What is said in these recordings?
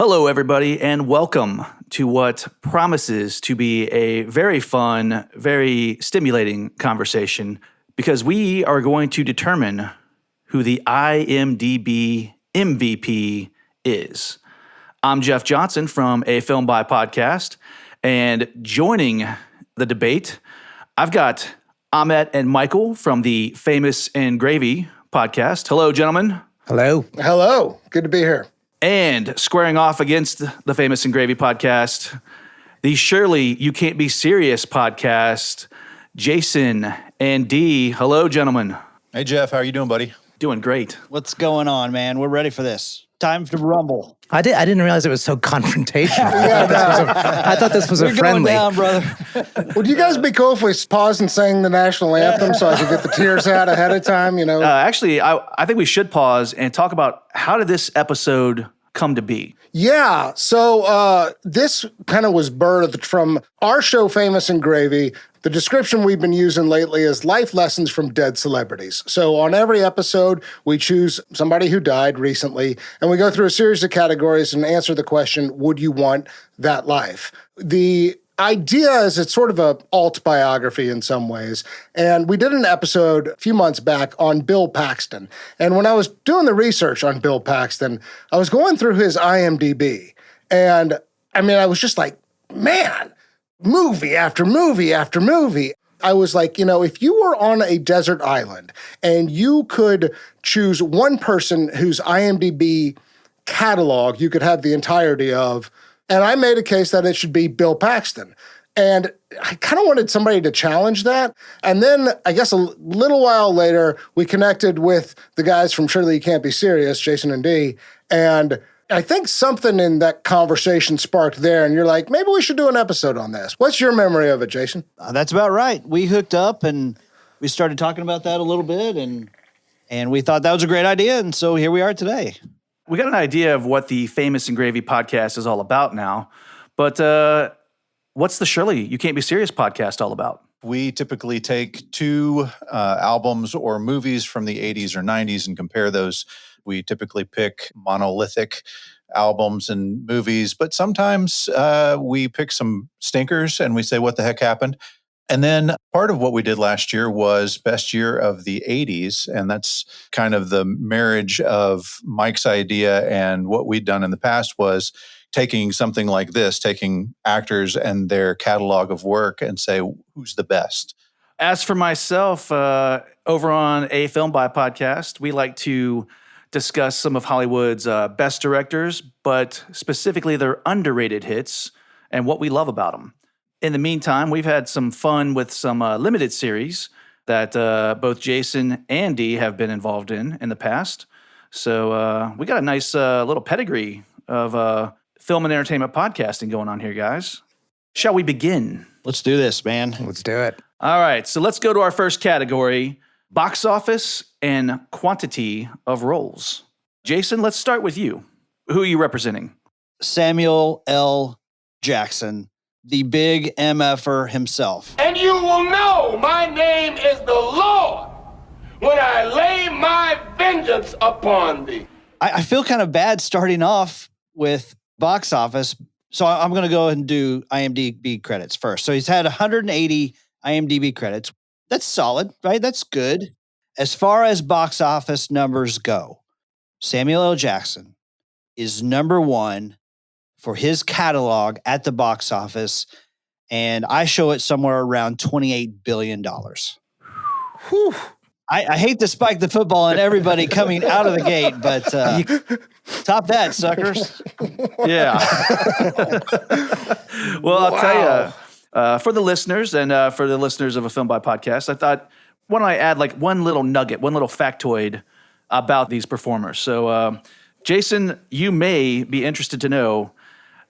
Hello, everybody, and welcome to what promises to be a very fun, very stimulating conversation because we are going to determine who the IMDb MVP is. I'm Jeff Johnson from A Film By Podcast, and joining the debate, I've got Amit and Michael from the Famous and Gravy podcast. Hello, gentlemen. Hello. Hello. Good to be here. And squaring off against the Famous and Gravy podcast, the Surely You Can't Be Serious podcast, Jason and D. Hello, gentlemen. Hey, Jeff. How are you doing, buddy? Doing great. What's going on, man? We're ready for this. Time to rumble. I didn't realize it was so confrontational. I thought this was a friendly. Going down, brother. Would you guys be cool if we paused and sang the national anthem so I could get the tears out ahead of time, you know? Actually, I think we should pause and talk about how did this episode come to be? Yeah, so this kind of was birthed from our show, Famous and Gravy. The description we've been using lately is life lessons from dead celebrities. So on every episode, we choose somebody who died recently, and we go through a series of categories and answer the question, would you want that life? The idea is it's sort of a alt biography in some ways. And we did an episode a few months back on Bill Paxton. And when I was doing the research on Bill Paxton, I was going through his IMDb. And I mean, I was just like, man, movie after movie after movie. I was like, you know, if you were on a desert island and you could choose one person whose IMDb catalog you could have the entirety of, and I made a case that it should be Bill Paxton. And I kind of wanted somebody to challenge that. And then I guess a little while later, we connected with the guys from Surely You Can't Be Serious, Jason and D. And I think something in that conversation sparked there. And you're like, maybe we should do an episode on this. What's your memory of it, Jason? That's about right. We hooked up and we started talking about that a little bit. And we thought that was a great idea. And so here we are today. We got an idea of what the Famous and Gravy podcast is all about now, but what's the Surely You Can't Be Serious podcast all about? We typically take two albums or movies from the 80s or 90s and compare those. We typically pick monolithic albums and movies, but sometimes we pick some stinkers and we say, what the heck happened? And then part of what we did last year was best year of the 80s. And that's kind of the marriage of Mike's idea and what we'd done in the past was taking something like this, taking actors and their catalog of work and say, who's the best? As for myself, over on A Film By Podcast, we like to discuss some of Hollywood's best directors, but specifically their underrated hits and what we love about them. In the meantime, we've had some fun with some limited series that both Jason and Dee have been involved in the past. So we got a nice little pedigree of film and entertainment podcasting going on here, guys. Shall we begin? Let's do this, man. Let's do it. All right, so let's go to our first category, box office and quantity of roles. Jason, let's start with you. Who are you representing? Samuel L. Jackson, the big MFer himself. And you will know my name is the Lord when I lay my vengeance upon thee. I feel kind of bad starting off with box office, so I'm going to go ahead and do IMDb credits first. So he's had 180 IMDb credits. That's solid, right? That's good. As far as box office numbers go, Samuel L. Jackson is number one for his catalog at the box office, and I show it somewhere around $28 billion. Whew. I hate to spike the football on everybody coming out of the gate, but top that, suckers. Yeah. Well, I'll tell you, for the listeners and for the listeners of A Film By Podcast, I thought, why don't I add like one little nugget, one little factoid about these performers. So, Jason, you may be interested to know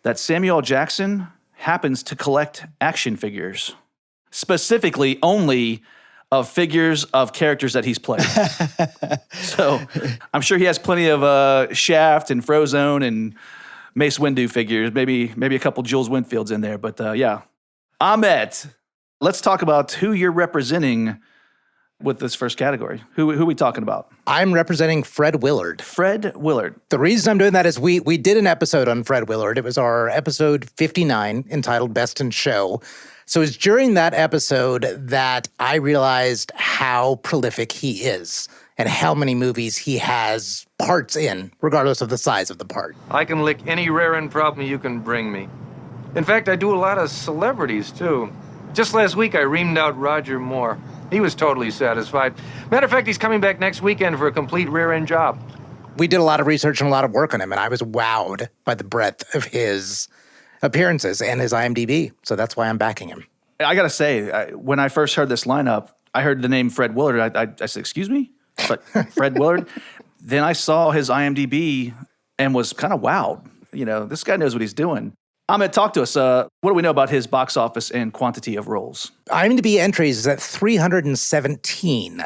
that Samuel L. Jackson happens to collect action figures, specifically only of figures of characters that he's played. So I'm sure he has plenty of Shaft and Frozone and Mace Windu figures, maybe a couple Jules Winfields in there. But yeah, Amit, let's talk about who you're representing with this first category. Who are we talking about? I'm representing Fred Willard. Fred Willard. The reason I'm doing that is we did an episode on Fred Willard. It was our episode 59 entitled Best in Show. So it's during that episode that I realized how prolific he is and how many movies he has parts in, regardless of the size of the part. I can lick any rear-end problem you can bring me. In fact, I do a lot of celebrities, too. Just last week, I reamed out Roger Moore. He was totally satisfied. Matter of fact, he's coming back next weekend for a complete rear-end job. We did a lot of research and a lot of work on him, and I was wowed by the breadth of his appearances and his IMDb. So that's why I'm backing him. I got to say, when I first heard this lineup, I heard the name Fred Willard. I said, excuse me? But Fred Willard? Then I saw his IMDb and was kind of wowed. You know, this guy knows what he's doing. Amit, talk to us. What do we know about his box office and quantity of roles? IMDb entries is at 317.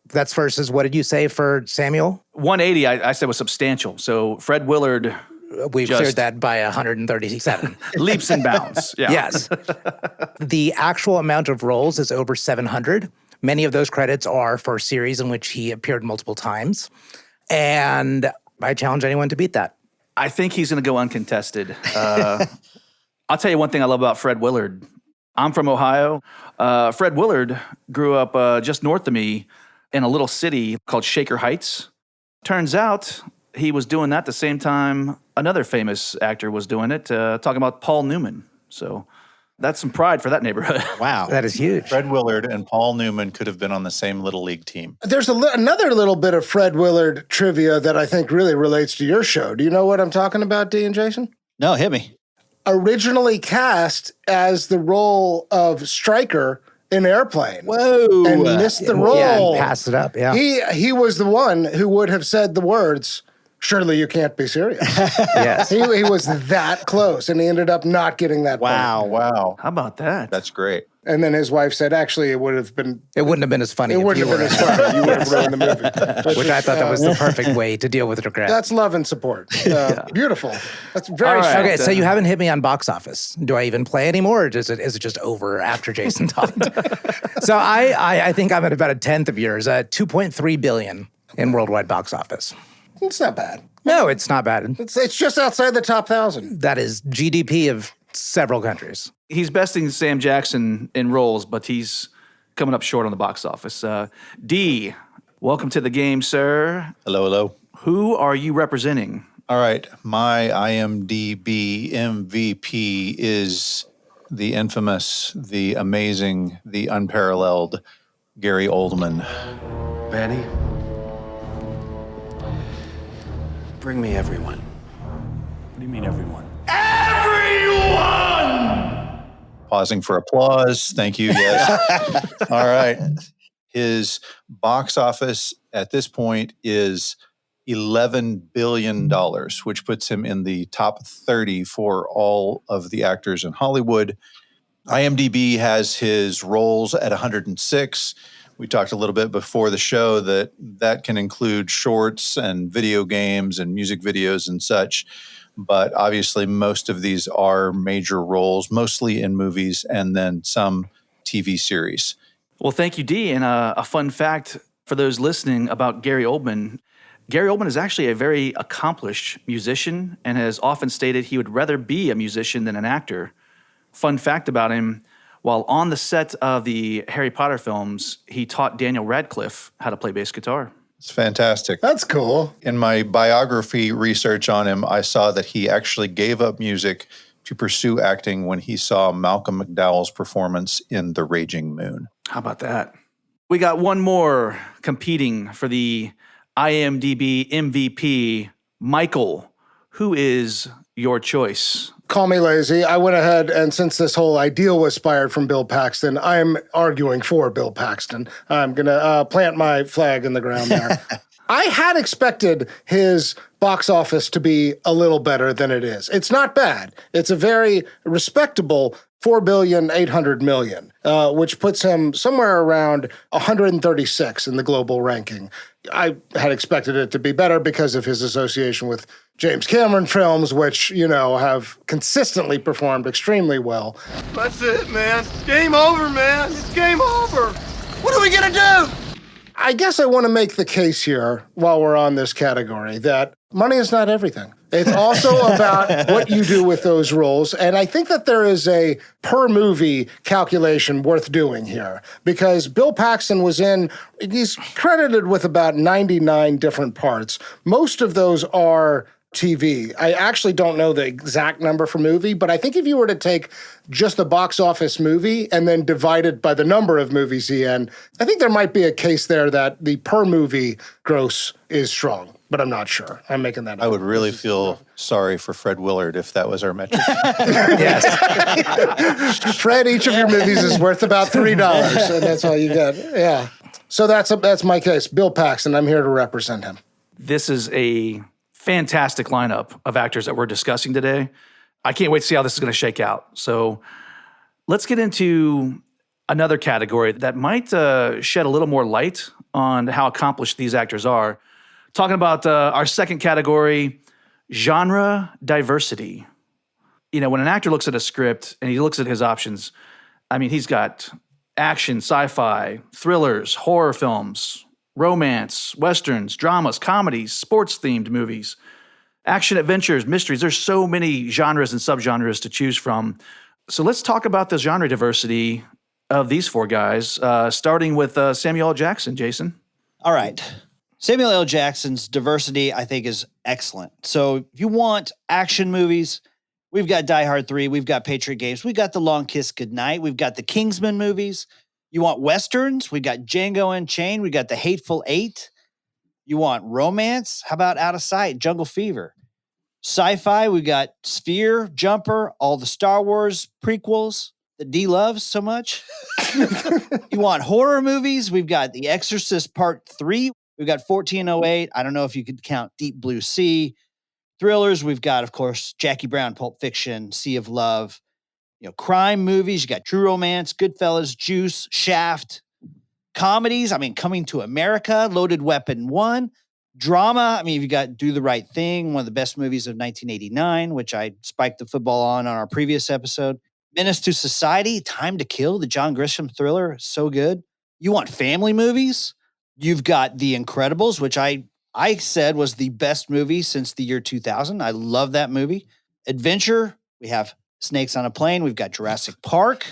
That's versus, what did you say for Samuel? 180, I said, was substantial. So Fred Willard... We've cleared that by 137. Leaps and bounds. Yeah. Yes. The actual amount of roles is over 700. Many of those credits are for series in which he appeared multiple times. And I challenge anyone to beat that. I think he's going to go uncontested. I'll tell you one thing I love about Fred Willard. I'm from Ohio. Fred Willard grew up just north of me in a little city called Shaker Heights. Turns out he was doing that the same time another famous actor was doing it, talking about Paul Newman. So that's some pride for that neighborhood. Wow. That is huge. Fred Willard and Paul Newman could have been on the same Little League team. There's another little bit of Fred Willard trivia that I think really relates to your show. Do you know what I'm talking about, Dee and Jason? No, hit me. Originally cast as the role of Stryker in Airplane. Whoa. And missed the role. Yeah, pass it up, yeah. He was the one who would have said the words, "Surely you can't be serious." Yes. He was that close, and he ended up not getting that part. Wow. How about that? That's great. And then his wife said, actually, it wouldn't have been as funny. It wouldn't have been as funny. You would have ruined the movie. Which I thought that was the perfect way to deal with regret. That's love and support. Beautiful. That's very All right. Okay, so you haven't hit me on box office. Do I even play anymore, or is it just over after Jason talked? So I think I'm at about a tenth of yours, $2.3 billion in worldwide box office. It's not bad. No, it's not bad. It's just outside the top 1,000. That is GDP of several countries. He's besting Sam Jackson in roles, but he's coming up short on the box office. D, welcome to the game, sir. Hello. Who are you representing? All right. My IMDb MVP is the infamous, the amazing, the unparalleled Gary Oldman. Benny, bring me everyone. What do you mean, everyone? Pausing for applause. Thank you. Yes. All right. His box office at this point is $11 billion, which puts him in the top 30 for all of the actors in Hollywood. IMDb has his roles at 106. We talked a little bit before the show that can include shorts and video games and music videos and such. But obviously, most of these are major roles, mostly in movies and then some TV series. Well, thank you, Dee. And a fun fact for those listening about Gary Oldman. Gary Oldman is actually a very accomplished musician and has often stated he would rather be a musician than an actor. Fun fact about him, while on the set of the Harry Potter films, he taught Daniel Radcliffe how to play bass guitar. It's fantastic. That's cool. In my biography research on him, I saw that he actually gave up music to pursue acting when he saw Malcolm McDowell's performance in The Raging Moon. How about that? We got one more competing for the IMDb MVP. Michael, who is your choice? Call me lazy. I went ahead, and since this whole ideal was inspired from Bill Paxton, I'm arguing for Bill Paxton. I'm going to plant my flag in the ground there. I had expected his box office to be a little better than it is. It's not bad. It's a very respectable $4,800,000,000, which puts him somewhere around 136 in the global ranking. I had expected it to be better because of his association with James Cameron films, which, have consistently performed extremely well. That's it, man. Game over, man. It's game over. What are we gonna do? I guess I want to make the case here while we're on this category that money is not everything. It's also about what you do with those roles. And I think that there is a per movie calculation worth doing here because Bill Paxton he's credited with about 99 different parts. Most of those are TV. I actually don't know the exact number for movie, but I think if you were to take just the box office movie and then divide it by the number of movies he in, I think there might be a case there that the per movie gross is strong, but I'm not sure. I'm making that up. I would really feel sorry for Fred Willard if that was our metric. Yes. Fred, each of your movies is worth about $3, and that's all you get. Yeah. So that's my case. Bill Paxton, I'm here to represent him. This is a fantastic lineup of actors that we're discussing today. I can't wait to see how this is going to shake out. So let's get into another category that might shed a little more light on how accomplished these actors are. Talking about our second category, genre diversity. You know, when an actor looks at a script and he looks at his options, I mean, he's got action, sci-fi, thrillers, horror films, romance, westerns, dramas, comedies, sports-themed movies, action adventures, mysteries. There's so many genres and subgenres to choose from. So let's talk about the genre diversity of these four guys, starting with Samuel L. Jackson. Jason? All right. Samuel L. Jackson's diversity, I think, is excellent. So if you want action movies, we've got Die Hard 3, we've got Patriot Games, we've got The Long Kiss Goodnight, we've got the Kingsman movies. You want westerns? We got Django Unchained. We got The Hateful Eight. You want romance? How about Out of Sight, Jungle Fever? Sci-fi, we got Sphere, Jumper, all the Star Wars prequels that D loves so much. You want horror movies? We've got The Exorcist Part 3. We've got 1408. I don't know if you could count Deep Blue Sea. Thrillers, we've got, of course, Jackie Brown, Pulp Fiction, Sea of Love. You know, crime movies, you got True Romance, Goodfellas, Juice, Shaft. Comedies, I mean, Coming to America, Loaded Weapon 1. Drama, I mean, you got Do the Right Thing, one of the best movies of 1989, which I spiked the football on our previous episode. Menace to Society, Time to Kill, the John Grisham thriller, so good. You want family movies? You've got The Incredibles, which I said was the best movie since the year 2000. I love that movie. Adventure, we have Snakes on a Plane. We've got Jurassic Park.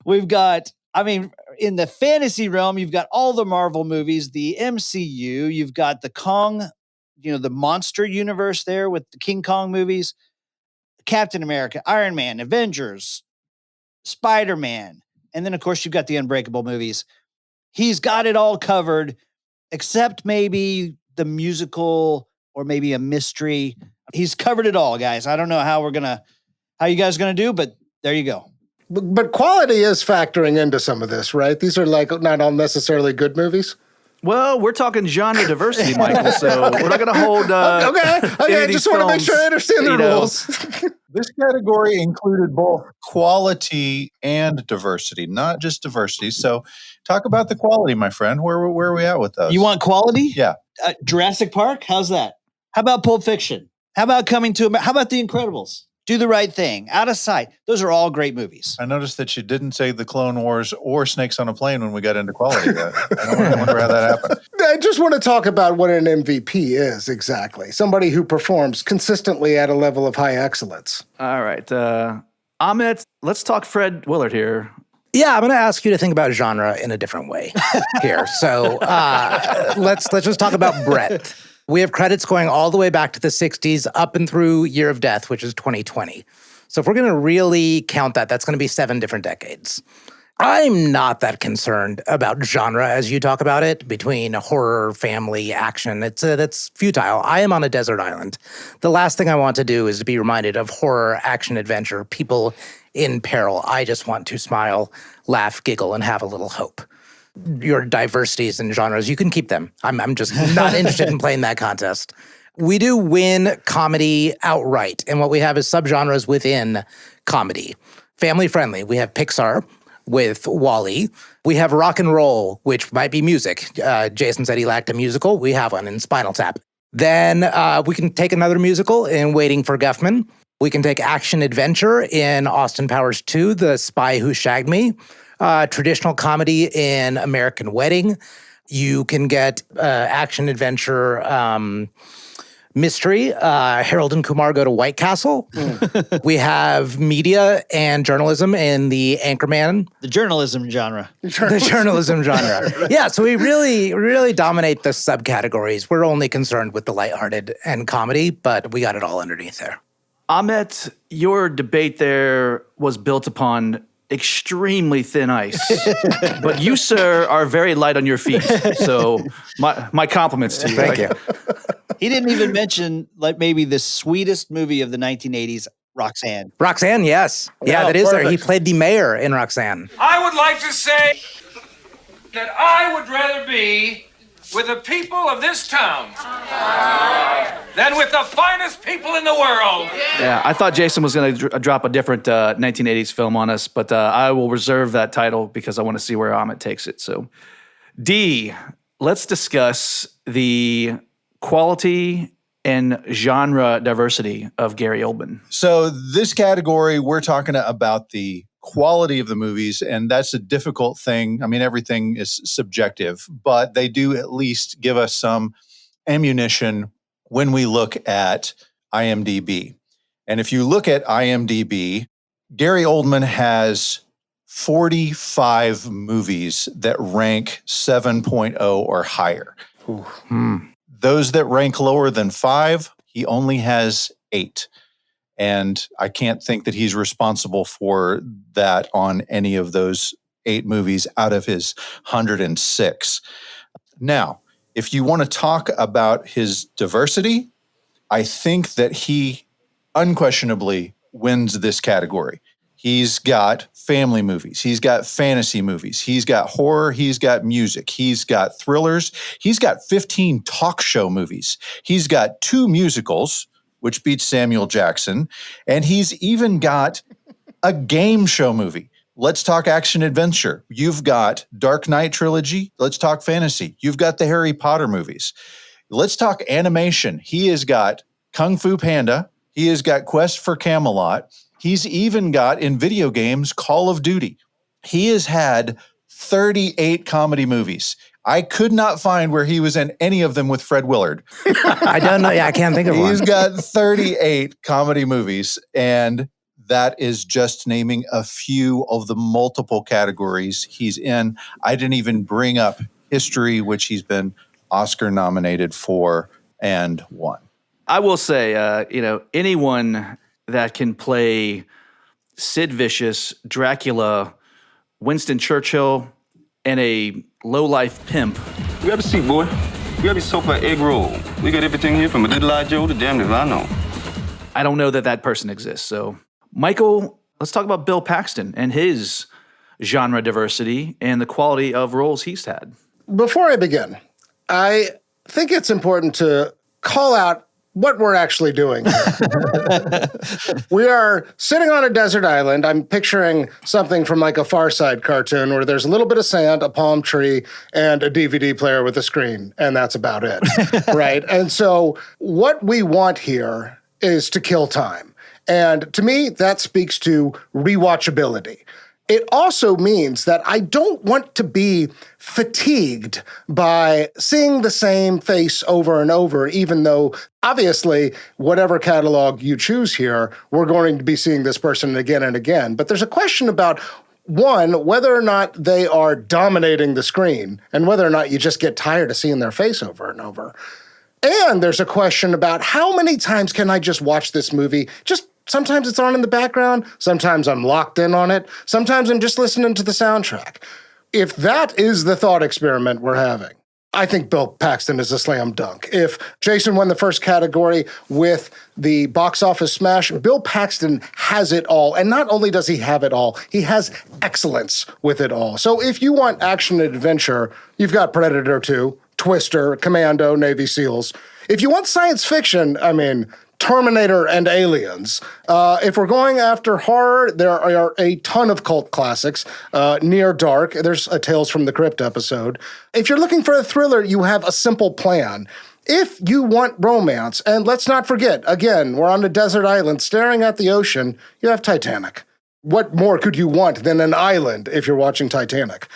We've got, I mean, in the fantasy realm, you've got all the Marvel movies, the MCU. You've got the Kong, you know, the monster universe there with the King Kong movies. Captain America, Iron Man, Avengers, Spider-Man. And then, of course, you've got the Unbreakable movies. He's got it all covered, except maybe the musical or maybe a mystery. He's covered it all, guys. I don't know how you guys are going to do, but there you go. But quality is factoring into some of this, right? These are like not all necessarily good movies. Well, we're talking genre diversity, Michael, so we're not going to hold Okay, I just want to make sure I understand the rules. This category included both quality and diversity, not just diversity. So talk about the quality, my friend. Where are we at with those? You want quality? Yeah. Jurassic Park? How's that? How about Pulp Fiction? How about Coming to America? How about The Incredibles? Do the Right Thing, Out of Sight. Those are all great movies. I noticed that you didn't say The Clone Wars or Snakes on a Plane when we got into quality. I wonder how that happened. I just want to talk about what an MVP is exactly. Somebody who performs consistently at a level of high excellence. All right. Amit, let's talk Fred Willard here. Yeah, I'm going to ask you to think about genre in a different way here. So let's just talk about breadth. We have credits going all the way back to the 60s up and through Year of Death, which is 2020. So if we're going to really count that, that's going to be 7 different decades. I'm not that concerned about genre as you talk about it, between horror, family, action. That's futile. I am on a desert island. The last thing I want to do is to be reminded of horror, action, adventure, people in peril. I just want to smile, laugh, giggle, and have a little hope. Your diversities and genres, you can keep them. I'm just not interested in playing that contest. We do win comedy outright, and what we have is subgenres within comedy. Family friendly, we have Pixar with WALL-E. We have rock and roll, which might be music. Jason said he lacked a musical. We have one in Spinal Tap. Then we can take another musical in Waiting for Guffman. We can take action adventure in Austin Powers 2, The Spy Who Shagged Me. Traditional comedy in American Wedding. You can get action, adventure, mystery. Harold and Kumar Go to White Castle. We have media and journalism in the Anchorman. The journalism genre. The journalism genre. Yeah, so we really dominate the subcategories. We're only concerned with the lighthearted and comedy, but we got it all underneath there. Amit, your debate there was built upon extremely thin ice, but you, sir, are very light on your feet. So my compliments to you. Thank you. He didn't even mention like maybe the sweetest movie of the 1980s, Roxanne. Roxanne, yes. Yeah, that is perfect. there. He played the mayor in Roxanne. I would like to say that I would rather be with the people of this town than with the finest people in the world. Yeah, I thought Jason was going to drop a different 1980s film on us, but I will reserve that title because I want to see where Amit takes it. So, D, let's discuss the quality and genre diversity of Gary Oldman. So this category, we're talking about the quality of the movies, and that's a difficult thing. I mean, everything is subjective, but they do at least give us some ammunition when we look at IMDb. And if you look at IMDb, Gary Oldman has 45 movies that rank 7.0 or higher. Those that rank lower than 5, he only has 8. And I can't think that he's responsible for that on any of those 8 movies out of his 106. Now, if you want to talk about his diversity, I think that he unquestionably wins this category. He's got family movies. He's got fantasy movies. He's got horror. He's got music. He's got thrillers. He's got 15 talk show movies. He's got 2 musicals, which beats Samuel Jackson. And he's even got a game show movie. Let's talk action adventure. You've got Dark Knight trilogy. Let's talk fantasy. You've got the Harry Potter movies. Let's talk animation. He has got Kung Fu Panda. He has got Quest for Camelot. He's even got, in video games, Call of Duty. He has had 38 comedy movies. I could not find where he was in any of them with Fred Willard. I don't know. Yeah, I can't think of one. He's got 38 comedy movies, and that is just naming a few of the multiple categories he's in. I didn't even bring up history, which he's been Oscar nominated for and won. I will say, anyone that can play Sid Vicious, Dracula, Winston Churchill, and a low-life pimp. You have a seat, boy. You have your sofa egg roll. We got everything here from a little eye Joe to damn if I know. I don't know that person exists. So, Michael, let's talk about Bill Paxton and his genre diversity and the quality of roles he's had. Before I begin, I think it's important to call out what we're actually doing here. We are sitting on a desert island. I'm picturing something from like a Far Side cartoon where there's a little bit of sand, a palm tree, and a DVD player with a screen, and that's about it, right? And so what we want here is to kill time. And to me, that speaks to rewatchability. It also means that I don't want to be fatigued by seeing the same face over and over, even though obviously whatever catalog you choose here, we're going to be seeing this person again and again. But there's a question about, one, whether or not they are dominating the screen and whether or not you just get tired of seeing their face over and over. And there's a question about how many times can I just watch this movie? Sometimes it's on in the background. Sometimes I'm locked in on it. Sometimes I'm just listening to the soundtrack. If that is the thought experiment we're having, I think Bill Paxton is a slam dunk. If Jason won the first category with the box office smash, Bill Paxton has it all. And not only does he have it all, he has excellence with it all. So if you want action and adventure, you've got Predator 2, Twister, Commando, Navy SEALs. If you want science fiction, Terminator and Aliens. If we're going after horror, there are a ton of cult classics. Near Dark, there's a Tales from the Crypt episode. If you're looking for a thriller, you have A Simple Plan. If you want romance, and let's not forget, again, we're on a desert island staring at the ocean, you have Titanic. What more could you want than an island if you're watching Titanic?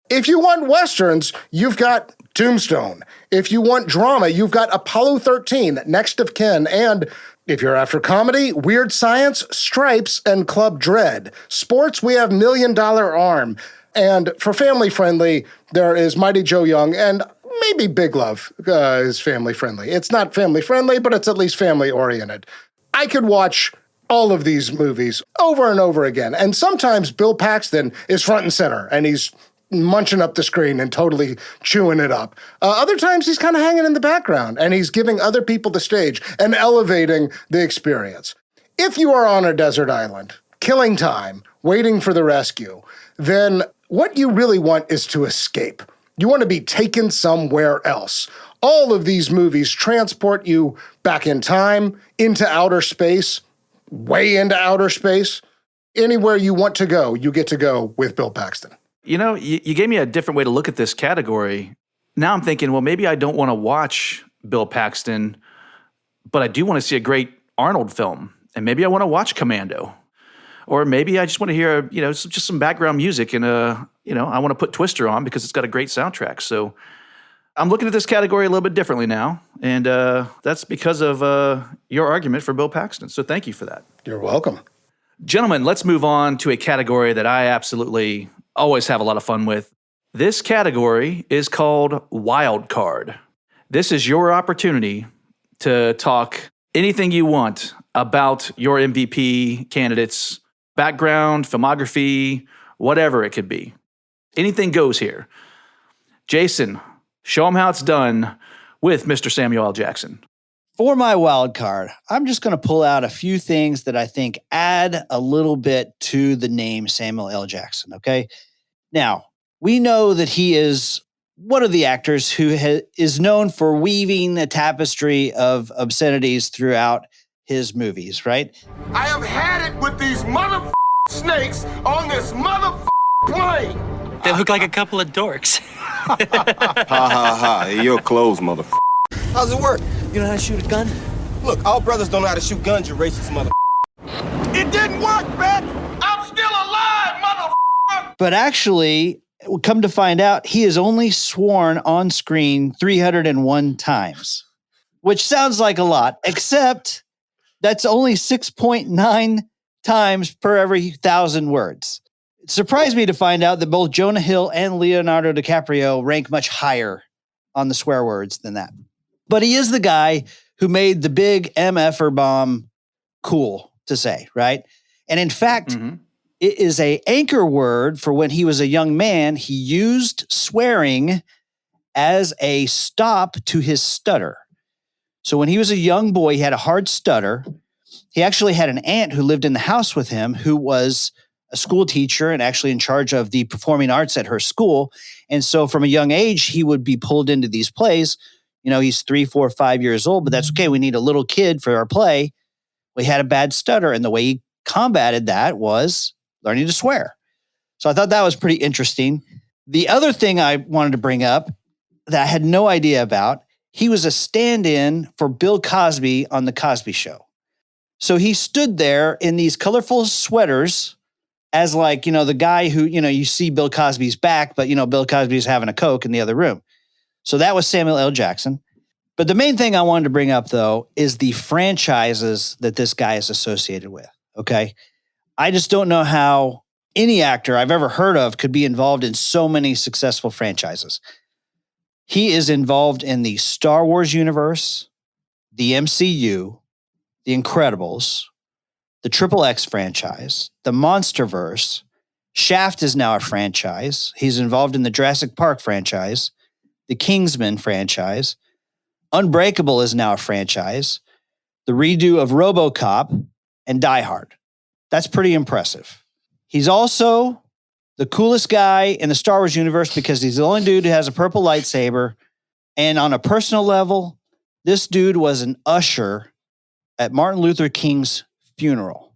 If you want westerns, you've got Tombstone. If you want drama, you've got Apollo 13, Next of Kin, and if you're after comedy, Weird Science, Stripes, and Club Dread. Sports, we have $1 Million Arm. And for family-friendly, there is Mighty Joe Young, and maybe Big Love is family-friendly. It's not family-friendly, but it's at least family-oriented. I could watch all of these movies over and over again. And sometimes Bill Paxton is front and center, and he's munching up the screen and totally chewing it up. Other times he's kind of hanging in the background and he's giving other people the stage and elevating the experience. If you are on a desert island, killing time, waiting for the rescue, then what you really want is to escape. You want to be taken somewhere else. All of these movies transport you back in time, into outer space, way into outer space. Anywhere you want to go, you get to go with Bill Paxton. You know, you gave me a different way to look at this category. Now I'm thinking, well, maybe I don't want to watch Bill Paxton, but I do want to see a great Arnold film. And maybe I want to watch Commando. Or maybe I just want to hear, just some background music and, I want to put Twister on because it's got a great soundtrack. So I'm looking at this category a little bit differently now. And that's because of your argument for Bill Paxton. So thank you for that. You're welcome. Gentlemen, let's move on to a category that I absolutely always have a lot of fun with. This category is called Wild Card. This is your opportunity to talk anything you want about your MVP candidates, background, filmography, whatever it could be. Anything goes here. Jason, show them how it's done with Mr. Samuel L. Jackson. For my wild card, I'm just going to pull out a few things that I think add a little bit to the name Samuel L. Jackson, okay? Now, we know that he is one of the actors who is known for weaving a tapestry of obscenities throughout his movies, right? I have had it with these snakes on this plane. They look like a couple of dorks. Ha ha ha. You're closed, How's it work? You know how to shoot a gun? Look, all brothers don't know how to shoot guns, you racist It didn't work, man! I'm still alive, But actually, come to find out, he is only sworn on screen 301 times, which sounds like a lot, except that's only 6.9 times per every 1,000 words. It surprised me to find out that both Jonah Hill and Leonardo DiCaprio rank much higher on the swear words than that. But he is the guy who made the big MFer bomb cool to say, right? And in fact, it is an anchor word for when he was a young man. He used swearing as a stop to his stutter. So when he was a young boy, he had a hard stutter. He actually had an aunt who lived in the house with him who was a school teacher and actually in charge of the performing arts at her school. And so from a young age, he would be pulled into these plays. He's 3, 4, 5 years old, but that's okay. We need a little kid for our play. We had a bad stutter. And the way he combated that was learning to swear. So I thought that was pretty interesting. The other thing I wanted to bring up that I had no idea about, he was a stand-in for Bill Cosby on The Cosby Show. So he stood there in these colorful sweaters as the guy who, you see Bill Cosby's back, but, Bill Cosby's having a Coke in the other room. So that was Samuel L. Jackson. But the main thing I wanted to bring up, though, is the franchises that this guy is associated with, okay? I just don't know how any actor I've ever heard of could be involved in so many successful franchises. He is involved in the Star Wars universe, the MCU, the Incredibles, the Triple X franchise, the Monsterverse. Shaft is now a franchise. He's involved in the Jurassic Park franchise, the Kingsman franchise. Unbreakable is now a franchise. The redo of RoboCop and Die Hard. That's pretty impressive. He's also the coolest guy in the Star Wars universe because he's the only dude who has a purple lightsaber. And on a personal level, this dude was an usher at Martin Luther King's funeral.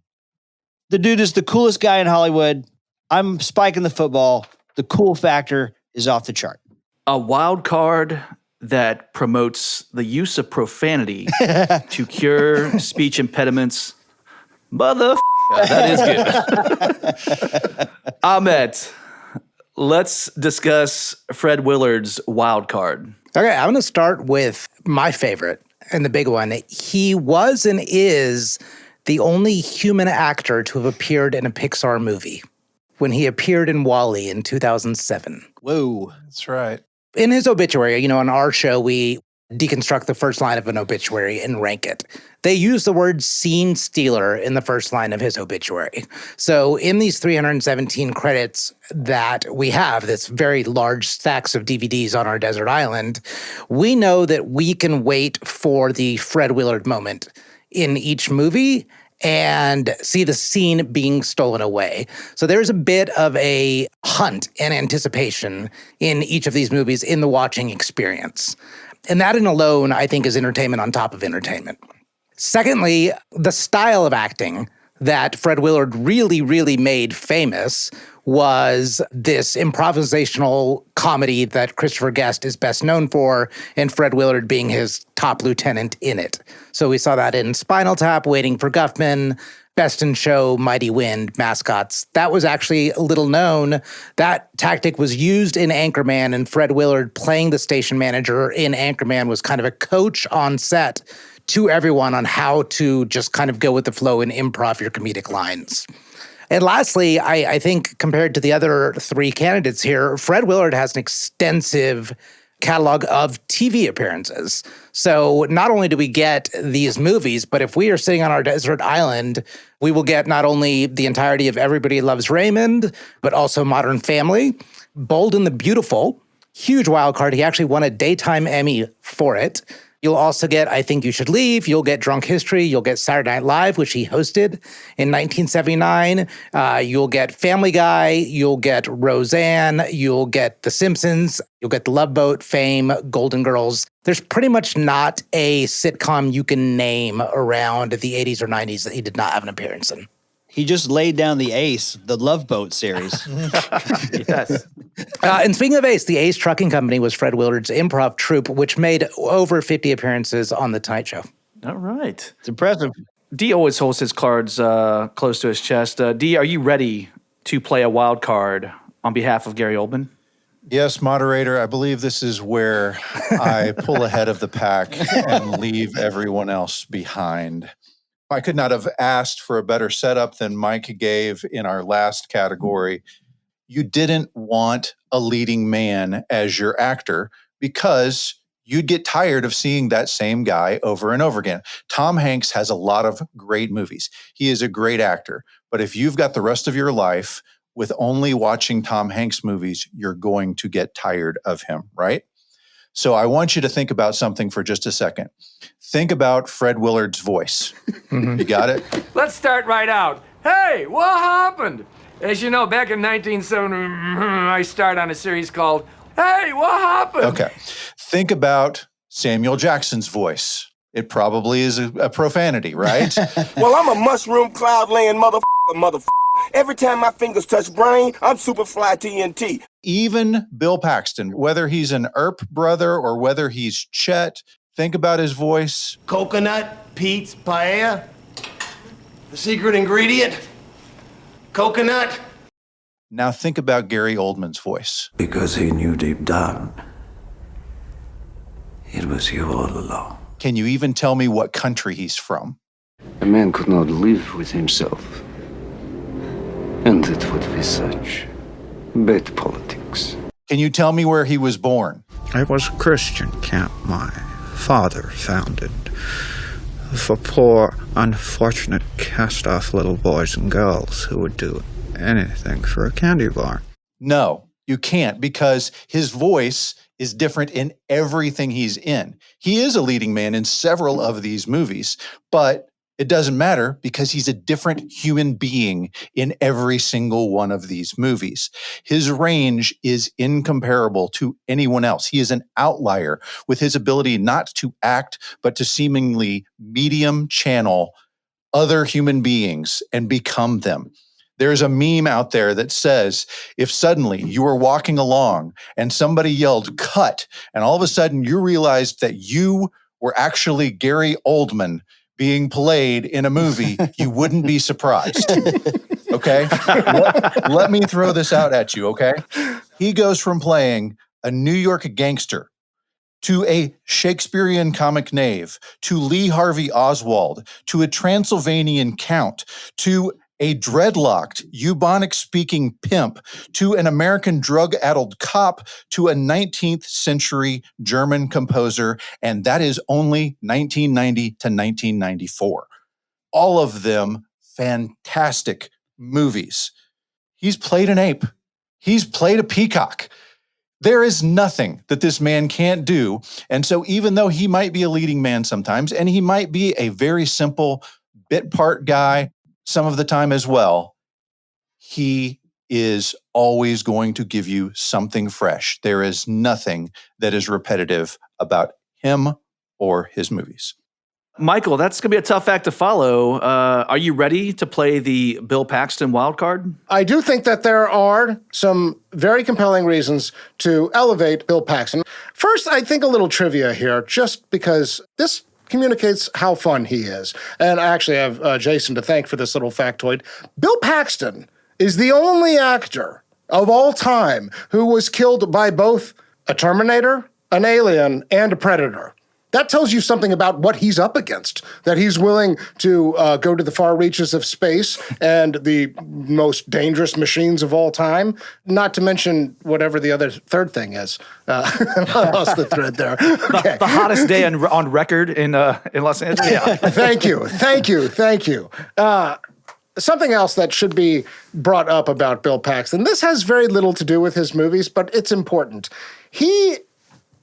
The dude is the coolest guy in Hollywood. I'm spiking the football. The cool factor is off the chart. A wild card that promotes the use of profanity to cure speech impediments. That is good. Amit, let's discuss Fred Willard's wild card. Okay, I'm going to start with my favorite and the big one. He was and is the only human actor to have appeared in a Pixar movie when he appeared in WALL-E in 2007. Whoa. That's right. In his obituary, on our show, we deconstruct the first line of an obituary and rank it. They use the word scene stealer in the first line of his obituary. So in these 317 credits that we have, this very large stacks of DVDs on our desert island, we know that we can wait for the Fred Willard moment in each movie and see the scene being stolen away. So there's a bit of a hunt and anticipation in each of these movies in the watching experience. And that in alone, I think, is entertainment on top of entertainment. Secondly, the style of acting that Fred Willard really, really made famous was this improvisational comedy that Christopher Guest is best known for, and Fred Willard being his top lieutenant in it. So we saw that in Spinal Tap, Waiting for Guffman, Best in Show, Mighty Wind, Mascots. That was actually little known. That tactic was used in Anchorman, and Fred Willard, playing the station manager in Anchorman, was kind of a coach on set to everyone on how to just kind of go with the flow and improv your comedic lines. And lastly, I think compared to the other three candidates here, Fred Willard has an extensive catalog of TV appearances. So not only do we get these movies, but if we are sitting on our desert island, we will get not only the entirety of Everybody Loves Raymond, but also Modern Family, Bold and the Beautiful, huge wild card. He actually won a Daytime Emmy for it. You'll also get I Think You Should Leave. You'll get Drunk History. You'll get Saturday Night Live, which he hosted in 1979. You'll get Family Guy. You'll get Roseanne. You'll get The Simpsons. You'll get The Love Boat, Fame, Golden Girls. There's pretty much not a sitcom you can name around the 80s or 90s that he did not have an appearance in. He just laid down the Ace, the Love Boat series. Yes. And speaking of Ace, the Ace Trucking Company was Fred Willard's improv troupe, which made over 50 appearances on The Tonight Show. All right. It's impressive. D always holds his cards close to his chest. D, are you ready to play a wild card on behalf of Gary Oldman? Yes, moderator. I believe this is where I pull ahead of the pack and leave everyone else behind. I could not have asked for a better setup than Mike gave in our last category. You didn't want a leading man as your actor because you'd get tired of seeing that same guy over and over again. Tom Hanks has a lot of great movies. He is a great actor. But if you've got the rest of your life with only watching Tom Hanks movies, you're going to get tired of him, right? So I want you to think about something for just a second. Think about Fred Willard's voice. You got it? Let's start right out. Hey, what happened? As you know, back in 1970, I started on a series called Hey, What Happened? Okay. Think about Samuel Jackson's voice. It probably is a profanity, right? Well, I'm a mushroom cloud laying motherfucker. Every time my fingers touch brain, I'm Superfly TNT. Even Bill Paxton, whether he's an Earp brother or whether he's Chet, think about his voice. Coconut, Pete's, paella. The secret ingredient? Coconut. Now think about Gary Oldman's voice. Because he knew deep down it was you all along. Can you even tell me what country he's from? A man could not live with himself. And it would be such bad politics. Can you tell me where he was born? It was a Christian camp my father founded for poor, unfortunate, cast-off little boys and girls who would do anything for a candy bar. No, you can't, because his voice is different in everything he's in. He is a leading man in several of these movies, but it doesn't matter because he's a different human being in every single one of these movies. His range is incomparable to anyone else. He is an outlier with his ability not to act, but to seemingly medium channel other human beings and become them. There's a meme out there that says, if suddenly you were walking along and somebody yelled, cut, and all of a sudden you realized that you were actually Gary Oldman being played in a movie, you wouldn't be surprised. Okay. let me throw this out at you. Okay. He goes from playing a New York gangster to a Shakespearean comic knave, to Lee Harvey Oswald, to a Transylvanian count, to a dreadlocked, eubonic-speaking pimp, to an American drug-addled cop, to a 19th century German composer, and that is only 1990 to 1994. All of them fantastic movies. He's played an ape. He's played a peacock. There is nothing that this man can't do. And so even though he might be a leading man sometimes, and he might be a very simple bit part guy some of the time as well, he is always going to give you something fresh. There is nothing that is repetitive about him or his movies. Michael, that's going to be a tough act to follow. Are you ready to play the Bill Paxton wild card? I do think that there are some very compelling reasons to elevate Bill Paxton. First, I think a little trivia here, just because this communicates how fun he is. And I actually have Jason to thank for this little factoid. Bill Paxton is the only actor of all time who was killed by both a Terminator, an alien, and a Predator. That tells you something about what he's up against, that he's willing to go to the far reaches of space and the most dangerous machines of all time, not to mention whatever the other third thing is. I lost the thread there. Okay. The hottest day on record in Los Angeles. Yeah. Thank you. Something else that should be brought up about Bill Paxton, this has very little to do with his movies, but it's important. He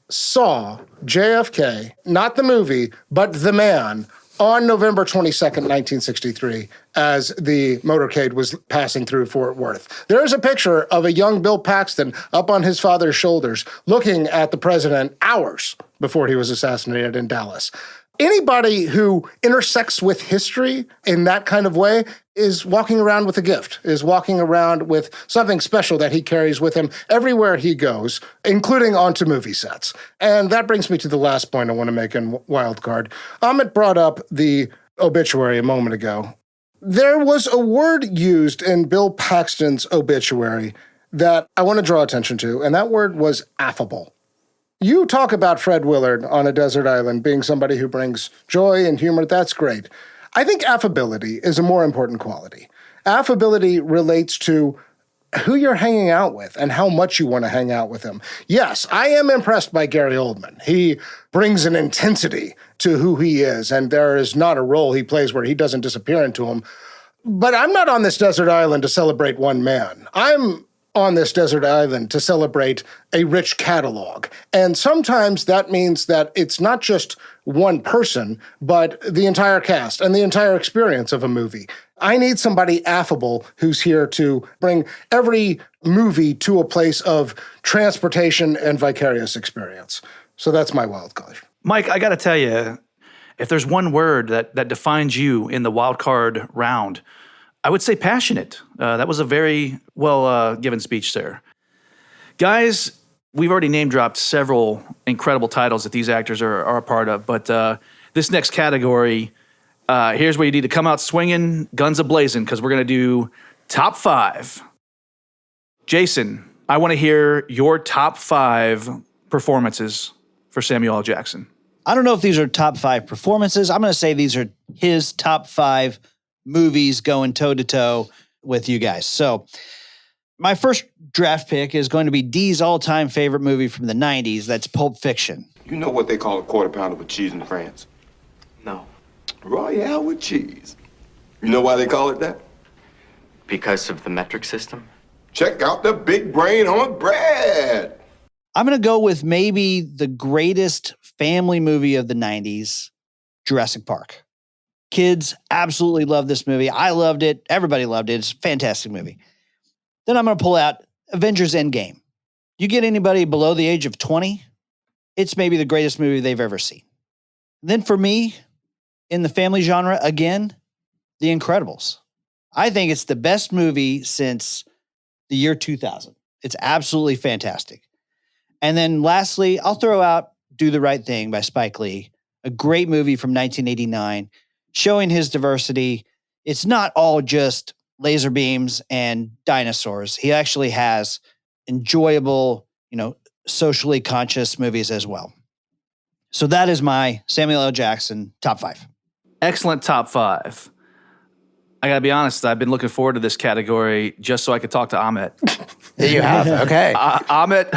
saw JFK, not the movie, but the man, on November 22nd, 1963, as the motorcade was passing through Fort Worth. There is a picture of a young Bill Paxton up on his father's shoulders, looking at the president hours before he was assassinated in Dallas. Anybody who intersects with history in that kind of way is walking around with a gift, is walking around with something special that he carries with him everywhere he goes, including onto movie sets. And that brings me to the last point I want to make in Wildcard. Amit brought up the obituary a moment ago. There was a word used in Bill Paxton's obituary that I want to draw attention to, and that word was affable. You talk about Fred Willard on a desert island being somebody who brings joy and humor. That's great. I think affability is a more important quality. Affability relates to who you're hanging out with and how much you want to hang out with him. Yes, I am impressed by Gary Oldman. He brings an intensity to who he is, and there is not a role he plays where he doesn't disappear into him. But I'm not on this desert island to celebrate one man. I'm on this desert island to celebrate a rich catalog. And sometimes that means that it's not just one person, but the entire cast and the entire experience of a movie. I need somebody affable who's here to bring every movie to a place of transportation and vicarious experience. So that's my wild card. Mike, I got to tell you, if there's one word that defines you in the wild card round, I would say passionate. That was a very well given speech there. Guys, we've already name dropped several incredible titles that these actors are a part of, but this next category, here's where you need to come out swinging, guns a-blazing, because we're going to do top 5. Jason, I want to hear your top 5 performances for Samuel L. Jackson. I don't know if these are top 5 performances. I'm going to say these are his top 5 movies going toe-to-toe with you guys. So my first draft pick is going to be D's all-time favorite movie from the 90s. That's Pulp Fiction. You know what they call a quarter pounder with cheese in France? No. Royale with cheese. You know why they call it that? Because of the metric system? Check out the big brain on bread. I'm going to go with maybe the greatest family movie of the 90s, Jurassic Park. Kids absolutely love this movie. I loved it. Everybody loved it. It's a fantastic movie. Then I'm going to pull out Avengers Endgame. You get anybody below the age of 20, it's maybe the greatest movie they've ever seen. Then for me, in the family genre, again, The Incredibles. I think it's the best movie since the year 2000. It's absolutely fantastic. And then lastly, I'll throw out Do the Right Thing by Spike Lee, a great movie from 1989, showing his diversity. It's not all just laser beams and dinosaurs. He actually has enjoyable, socially conscious movies as well. So that is my Samuel L. Jackson top 5. Excellent top 5. I got to be honest, I've been looking forward to this category just so I could talk to Amit. There you have. Okay. Amit,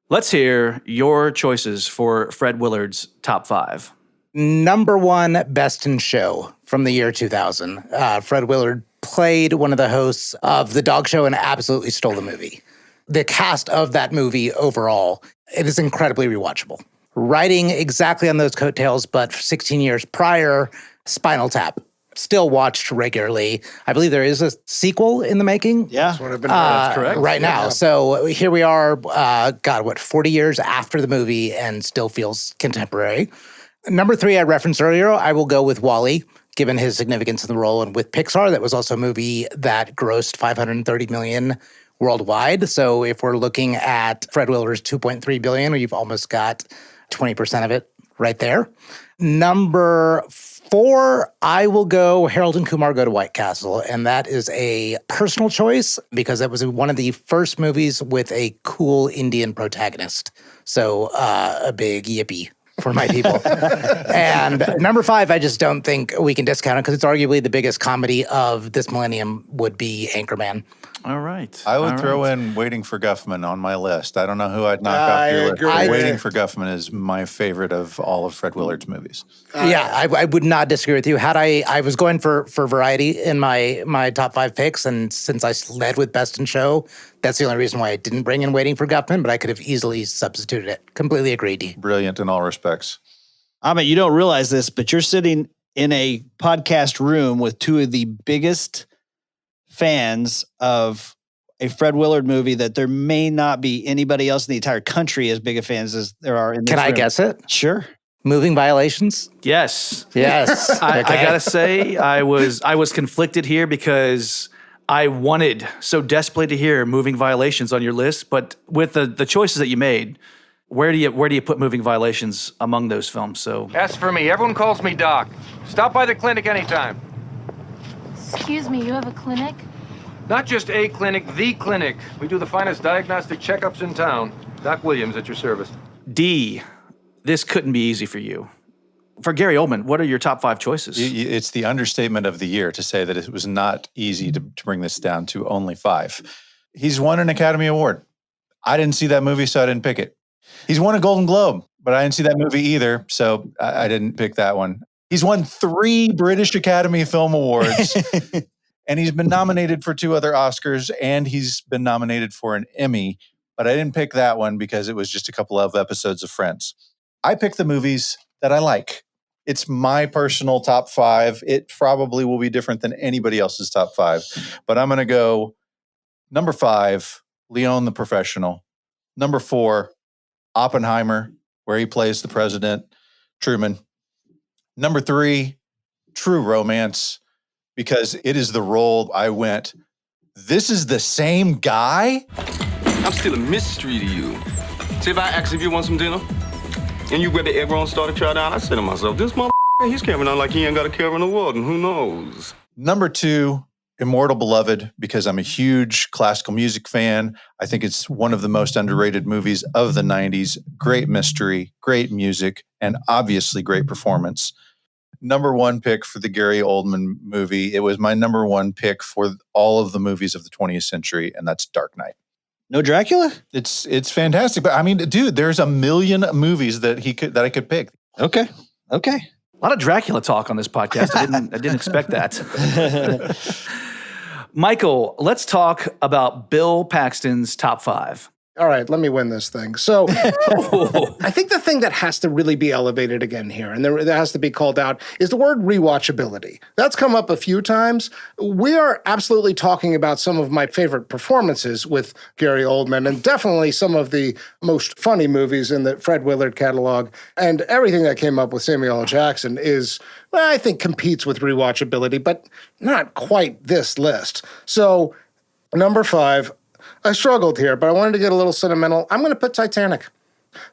let's hear your choices for Fred Willard's top 5. Number 1, Best in Show from the year 2000. Fred Willard played one of the hosts of The Dog Show and absolutely stole the movie. The cast of that movie overall, it is incredibly rewatchable. Writing exactly on those coattails, but 16 years prior, Spinal Tap. Still watched regularly. I believe there is a sequel in the making. Yeah. That's what I've been that's correct. Right now. Yeah. So here we are, 40 years after the movie and still feels contemporary. Number 3, I referenced earlier, I will go with WALL-E, given his significance in the role. And with Pixar, that was also a movie that grossed $530 million worldwide. So if we're looking at Fred Willard's $2.3 billion, you've almost got 20% of it right there. Number 4, I will go Harold and Kumar Go to White Castle. And that is a personal choice because that was one of the first movies with a cool Indian protagonist. So a big yippee for my people. And number 5, I just don't think we can discount it because it's arguably the biggest comedy of this millennium would be Anchorman. All right. I would throw in Waiting for Guffman on my list. I don't know who I'd knock off your list. Waiting for Guffman is my favorite of all of Fred Willard's movies. I would not disagree with you. Had I was going for variety in my top 5 picks, and since I led with Best in Show, that's the only reason why I didn't bring in Waiting for Guffman, but I could have easily substituted it. Completely agreed. Brilliant in all respects. Amit, you don't realize this, but you're sitting in a podcast room with 2 of the biggest fans of a Fred Willard movie that there may not be anybody else in the entire country as big of fans as there are in this room. Can I guess it? Sure. Moving Violations? Yes. Yes. I got to say, I was conflicted here because I wanted so desperately to hear Moving Violations on your list, but with the choices that you made, where do you put Moving Violations among those films? So As for me, everyone calls me Doc. Stop by the clinic anytime. Excuse me, you have a clinic? Not just a clinic, the clinic. We do the finest diagnostic checkups in town. Doc Williams at your service. D, this couldn't be easy for you. For Gary Oldman, what are your top 5 choices? It's the understatement of the year to say that it was not easy to bring this down to only 5. He's won an Academy Award. I didn't see that movie, so I didn't pick it. He's won a Golden Globe, but I didn't see that movie either, so I didn't pick that one. He's won 3 British Academy Film Awards, and he's been nominated for 2 other Oscars, and he's been nominated for an Emmy, but I didn't pick that one because it was just a couple of episodes of Friends. I pick the movies that I like. It's my personal top 5. It probably will be different than anybody else's top 5, but I'm going to go number 5, Leon the Professional. Number 4, Oppenheimer, where he plays the president, Truman. Number 3, True Romance, because it is the role I went, this is the same guy? I'm still a mystery to you. See, if I asked if you want some dinner, and you get the egg roll and start to try down, I said to myself, this motherfucker, he's carrying on like he ain't got a care in the world, and who knows? Number 2, Immortal Beloved, because I'm a huge classical music fan. I think it's one of the most underrated movies of the 90s. Great mystery, great music, and obviously great performance. Number 1 pick for the Gary Oldman movie. It was my number 1 pick for all of the movies of the 20th century, and that's Dark Knight. No Dracula? It's fantastic. But I mean, dude, there's a million movies that I could pick. Okay. A lot of Dracula talk on this podcast. I didn't expect that. Michael, let's talk about Bill Paxton's top 5. All right, let me win this thing. So I think the thing that has to really be elevated again here, and that has to be called out, is the word rewatchability. That's come up a few times. We are absolutely talking about some of my favorite performances with Gary Oldman, and definitely some of the most funny movies in the Fred Willard catalog. And everything that came up with Samuel L. Jackson is, well, I think, competes with rewatchability, but not quite this list. So number 5, I struggled here, but I wanted to get a little sentimental. I'm going to put Titanic.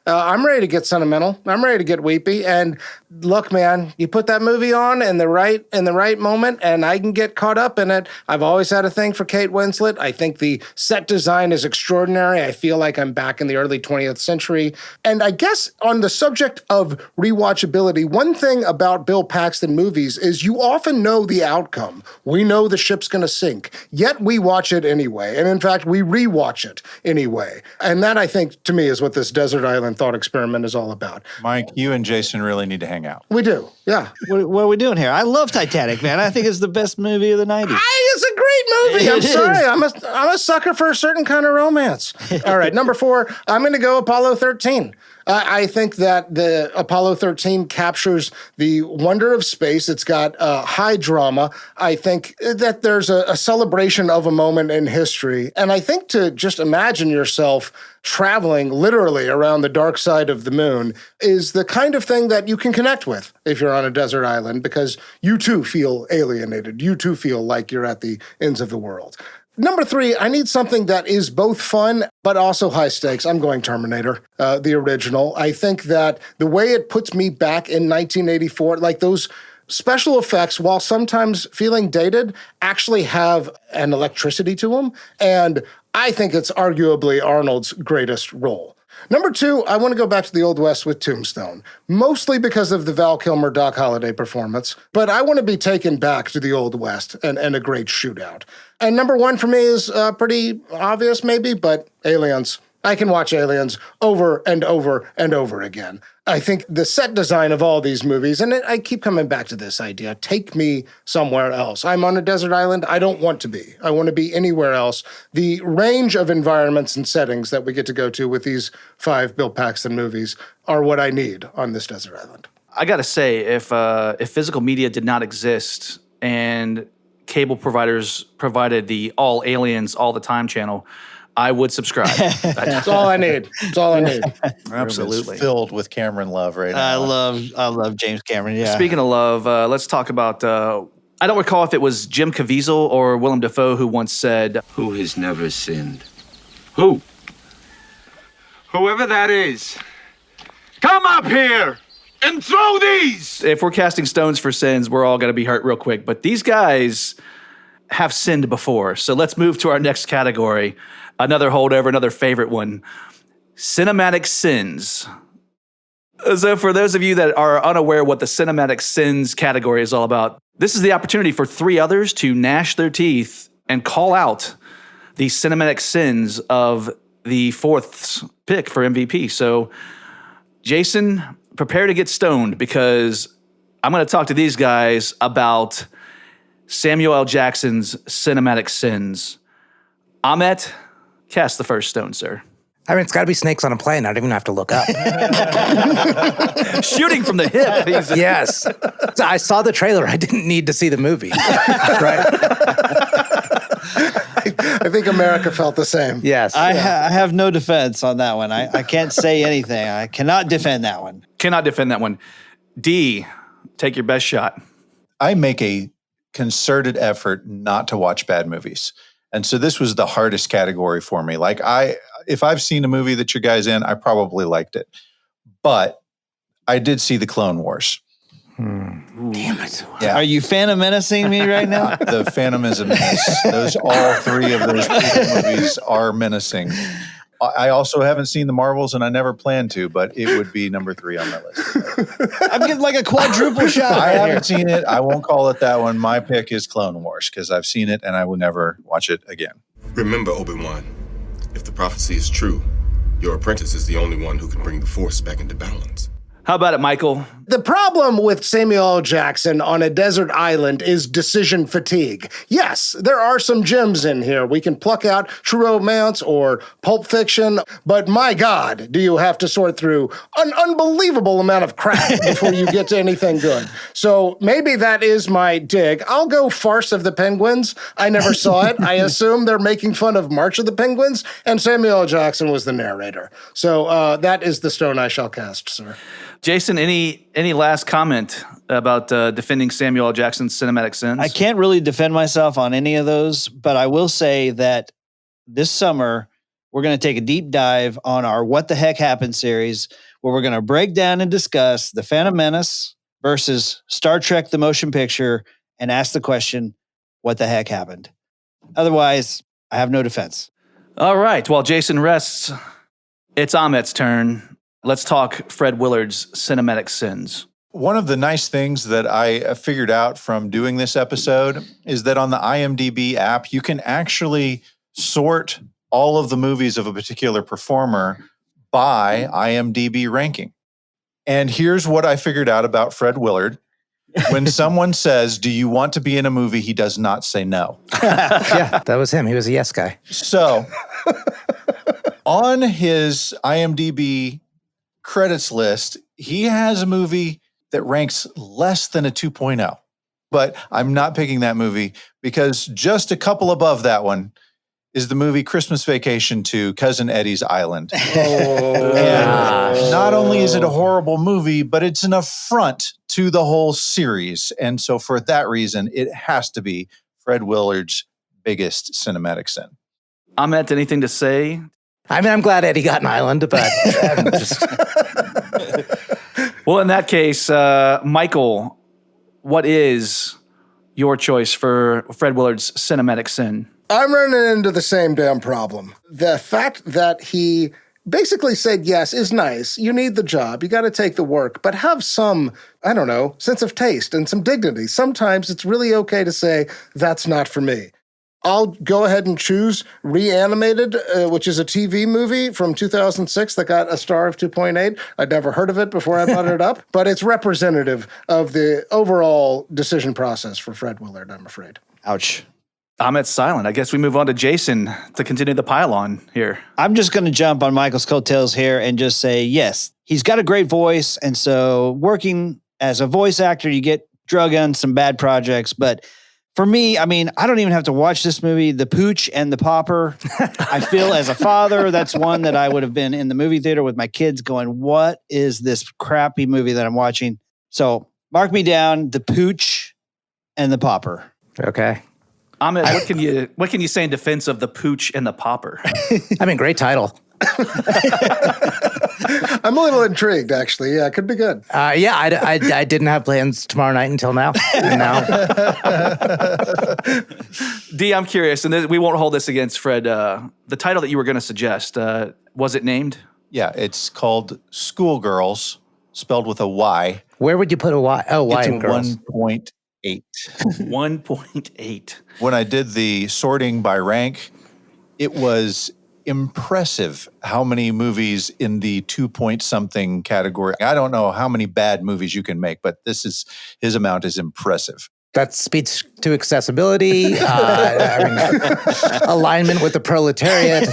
I'm ready to get sentimental. I'm ready to get weepy. And look, man, you put that movie on in the right moment, and I can get caught up in it. I've always had a thing for Kate Winslet. I think the set design is extraordinary. I feel like I'm back in the early 20th century. And I guess on the subject of rewatchability, one thing about Bill Paxton movies is you often know the outcome. We know the ship's going to sink, yet we watch it anyway. And in fact, we rewatch it anyway. And that, I think, to me, is what this Desert Island thought experiment is all about. Mike, you and Jason really need to hang out. We do, yeah. What are we doing here? I love Titanic, man. I think it's the best movie of the 90s. It's a great movie. I'm sorry. I'm a sucker for a certain kind of romance. All right, number 4, I'm going to go Apollo 13. I think that the Apollo 13 captures the wonder of space. It's got high drama. I think that there's a celebration of a moment in history. And I think to just imagine yourself traveling literally around the dark side of the moon is the kind of thing that you can connect with if you're on a desert island, because you too feel alienated. You too feel like you're at the ends of the world. Number 3, I need something that is both fun but also high stakes. I'm going Terminator, the original. I think that the way it puts me back in 1984, like those special effects, while sometimes feeling dated, actually have an electricity to them. And I think it's arguably Arnold's greatest role. Number 2, I want to go back to the Old West with Tombstone, mostly because of the Val Kilmer Doc Holliday performance, but I want to be taken back to the Old West and a great shootout. And number 1 for me is pretty obvious maybe, but Aliens. I can watch Aliens over and over and over again. I think the set design of all these movies, and I keep coming back to this idea, take me somewhere else. I'm on a desert island. I don't want to be. I want to be anywhere else. The range of environments and settings that we get to go to with these 5 Bill Paxton movies are what I need on this desert island. I got to say, if physical media did not exist and cable providers provided the all aliens all the time channel, I would subscribe. That's all I need. That's all I need. Absolutely. It's filled with Cameron love right now. I love James Cameron. Yeah. Speaking of love, let's talk about, I don't recall if it was Jim Caviezel or Willem Dafoe who once said, Who has never sinned? Who? Whoever that is, come up here and throw these! if we're casting stones for sins, we're all going to be hurt real quick. But these guys have sinned before. So let's move to our next category. Another holdover, another favorite one. Cinematic sins. So for those of you that are unaware what the cinematic sins category is all about, this is the opportunity for 3 others to gnash their teeth and call out the cinematic sins of the 4th pick for MVP. So Jason, prepare to get stoned because I'm going to talk to these guys about Samuel L. Jackson's cinematic sins. Amit, cast the first stone, sir. I mean, it's got to be snakes on a plane. I don't even have to look up. Shooting from the hip. Yes. So I saw the trailer. I didn't need to see the movie. Right? I think America felt the same. Yes. I have no defense on that one. I can't say anything. I cannot defend that one. Cannot defend that one. D, take your best shot. I make a concerted effort not to watch bad movies. And so this was the hardest category for me. Like if I've seen a movie that you guys in, I probably liked it. But I did see the Clone Wars. Damn it. Yeah. Are you Phantom menacing me right now? The Phantom is a menace. All 3 of those movies are menacing. I also haven't seen the Marvels, and I never plan to, but it would be number 3 on my list. I'm getting like a quadruple shot. I haven't seen it. I won't call it that one. My pick is Clone Wars because I've seen it, and I will never watch it again. Remember, Obi-Wan, if the prophecy is true, your apprentice is the only one who can bring the Force back into balance. How about it, Michael? The problem with Samuel L. Jackson on a desert island is decision fatigue. Yes, there are some gems in here. We can pluck out True Romance or Pulp Fiction, but my God, do you have to sort through an unbelievable amount of crap before you get to anything good. So maybe that is my dig. I'll go Farce of the Penguins. I never saw it. I assume they're making fun of March of the Penguins, and Samuel L. Jackson was the narrator. So that is the stone I shall cast, sir. Jason, any last comment about defending Samuel L. Jackson's cinematic sins? I can't really defend myself on any of those, but I will say that this summer, we're going to take a deep dive on our What the Heck Happened series, where we're going to break down and discuss The Phantom Menace, versus Star Trek the motion picture and ask the question, what the heck happened? Otherwise, I have no defense. All right. While Jason rests, it's Amit's turn. Let's talk Fred Willard's cinematic sins. One of the nice things that I figured out from doing this episode is that on the IMDb app, you can actually sort all of the movies of a particular performer by IMDb ranking. And here's what I figured out about Fred Willard. When someone says, do you want to be in a movie, he does not say no. Yeah, that was him. He was a yes guy. So on his IMDb credits list, he has a movie that ranks less than a 2.0. But I'm not picking that movie because just a couple above that one is the movie Christmas Vacation to Cousin Eddie's Island. And not only is it a horrible movie, but it's an affront to the whole series. And so for that reason, it has to be Fred Willard's biggest cinematic sin. Amit, anything to say? I mean, I'm glad Eddie got an island, but Well, in that case, Michael, what is your choice for Fred Willard's cinematic sin? I'm running into the same damn problem. The fact that he basically said yes is nice. You need the job. You got to take the work, but have some, I don't know, sense of taste and some dignity. Sometimes it's really okay to say, that's not for me. I'll go ahead and choose Reanimated, which is a TV movie from 2006 that got a star of 2.8. I'd never heard of it before I brought it up, but it's representative of the overall decision process for Fred Willard, I'm afraid. Ouch. Amit's silent. I guess we move on to Jason to continue the pile-on here. I'm just going to jump on Michael's coattails here and just say, yes, he's got a great voice. And so working as a voice actor, you get drug on some bad projects. But for me, I mean, I don't even have to watch this movie, The Pooch and the Pauper. I feel as a father, that's one that I would have been in the movie theater with my kids going, what is this crappy movie that I'm watching? So mark me down, The Pooch and the Pauper. okay. Amit, what can you say in defense of The Pooch and the Pauper? I mean, great title. I'm a little intrigued, actually. Yeah, it could be good. Yeah, I didn't have plans tomorrow night until now. And now, D, I'm curious, and we won't hold this against Fred. The title that you were going to suggest, was it named? Yeah, it's called Schoolgirls, spelled with a Y. where would you put a Y? Oh, Y It's in a girls. 1.8. 1.8. When I did the sorting by rank, it was impressive how many movies in the 2-point-something category. I don't know how many bad movies you can make, but his amount is impressive. That speaks to accessibility, alignment with the proletariat.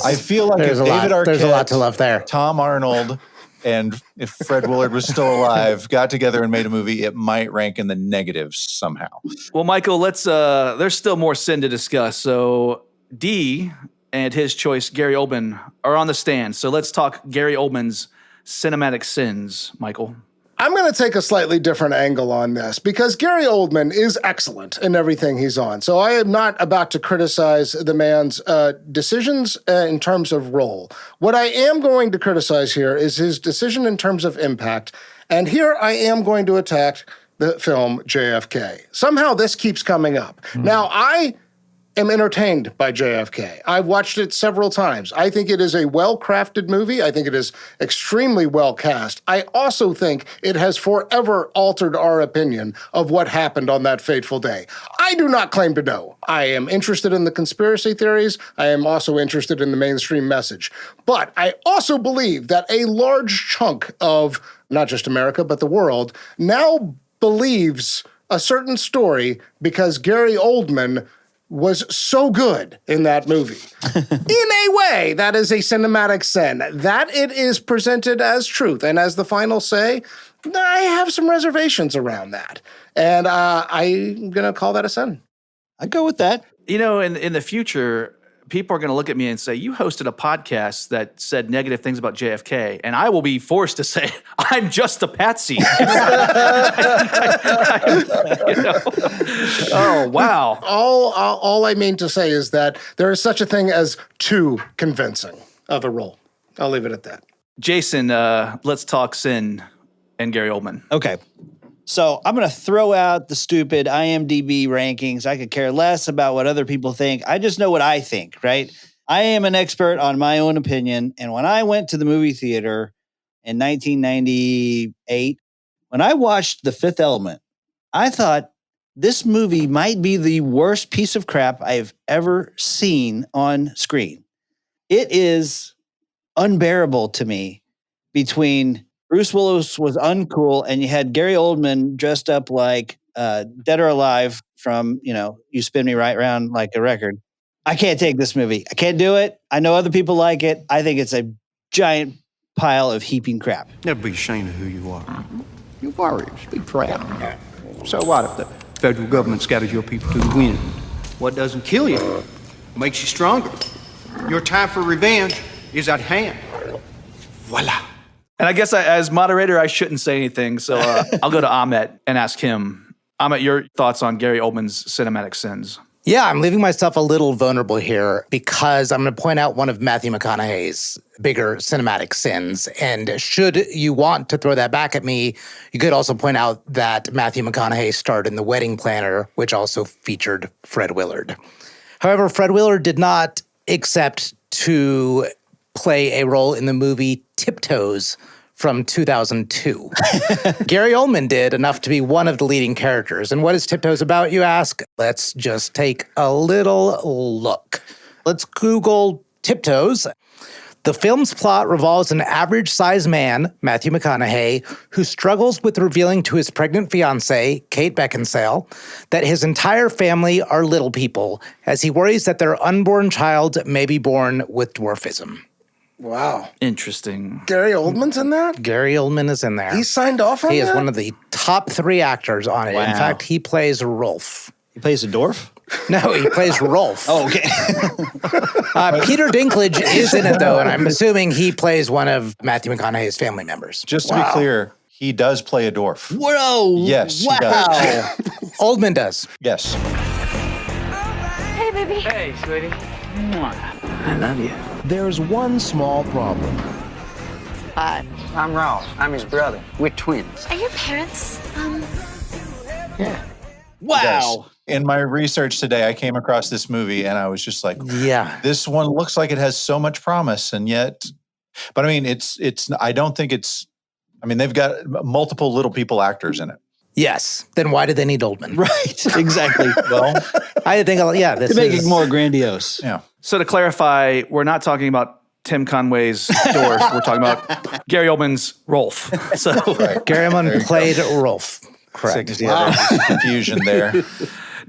I feel like there's if a lot, David Arquette, there's a lot to love there. Tom Arnold, and if Fred Willard was still alive, got together and made a movie, it might rank in the negatives somehow. Well, Michael, there's still more sin to discuss. So D and his choice, Gary Oldman, are on the stand. So let's talk Gary Oldman's cinematic sins, Michael. I'm going to take a slightly different angle on this because Gary Oldman is excellent in everything he's on. So I am not about to criticize the man's decisions in terms of role. What I am going to criticize here is his decision in terms of impact. And here I am going to attack the film JFK. Somehow this keeps coming up. Now, I am entertained by JFK. I've watched it several times. I think it is a well-crafted movie. I think it is extremely well cast. I also think it has forever altered our opinion of what happened on that fateful day. I do not claim to know. I am interested in the conspiracy theories. I am also interested in the mainstream message. But I also believe that a large chunk of not just America, but the world now believes a certain story because Gary Oldman was so good in that movie. In a way, that is a cinematic sin. That it is presented as truth. And as the final say, I have some reservations around that. And I'm going to call that a sin. I'd go with that. You know, in the future, people are going to look at me and say, you hosted a podcast that said negative things about JFK, and I will be forced to say, I'm just a patsy. You know? Oh, wow. All I mean to say is that there is such a thing as too convincing of a role. I'll leave it at that. Jason, let's talk sin and Gary Oldman. Okay. So I'm going to throw out the stupid IMDb rankings. I could care less about what other people think. I just know what I think, right? I am an expert on my own opinion. And when I went to the movie theater in 1998, when I watched The Fifth Element, I thought this movie might be the worst piece of crap I've ever seen on screen. It is unbearable to me between Bruce Willis was uncool and you had Gary Oldman dressed up like Dead or Alive from, You Spin Me Right Round Like a Record. I can't take this movie. I can't do it. I know other people like it. I think it's a giant pile of heaping crap. Never be ashamed of who you are. You're warriors. Be proud. So what if the federal government scatters your people to the wind? What doesn't kill you makes you stronger. Your time for revenge is at hand. Voila. And I guess as moderator, I shouldn't say anything. So I'll go to Amit and ask him. Amit, your thoughts on Gary Oldman's cinematic sins? Yeah, I'm leaving myself a little vulnerable here because I'm going to point out one of Matthew McConaughey's bigger cinematic sins. And should you want to throw that back at me, you could also point out that Matthew McConaughey starred in The Wedding Planner, which also featured Fred Willard. However, Fred Willard did not accept to play a role in the movie Tiptoes from 2002. Gary Oldman did enough to be one of the leading characters. And what is Tiptoes about, you ask? Let's just take a little look. Let's Google Tiptoes. The film's plot revolves an average-sized man, Matthew McConaughey, who struggles with revealing to his pregnant fiancée, Kate Beckinsale, that his entire family are little people, as he worries that their unborn child may be born with dwarfism. Wow. Interesting. Gary Oldman's in that? Gary Oldman is in there. He signed off on that? He is one of the top 3 actors on it. Wow. In fact, he plays Rolf. He plays a dwarf? No, he plays Rolf. Oh, okay. Peter Dinklage is in it, though, and I'm assuming he plays one of Matthew McConaughey's family members. Just to be clear, he does play a dwarf. Whoa. Yes, wow. he does. Oldman does. Yes. Hey, baby. Hey, sweetie. I love you. There's one small problem. Hi, I'm Ralph. I'm his brother. We're twins. Are your parents, Yeah. Wow. In my research today, I came across this movie and I was just like, Yeah. this one looks like it has so much promise. And yet, but I mean, I don't think they've got multiple little people actors in it. Yes. Then why did they need Oldman? Right. Exactly. Well, I think, this to make it more grandiose. Yeah. So to clarify, we're not talking about Tim Conway's dwarf. We're talking about Gary Oldman's Rolf. So Right. Gary Oldman played Rolf. Correct. Wow. Confusion there.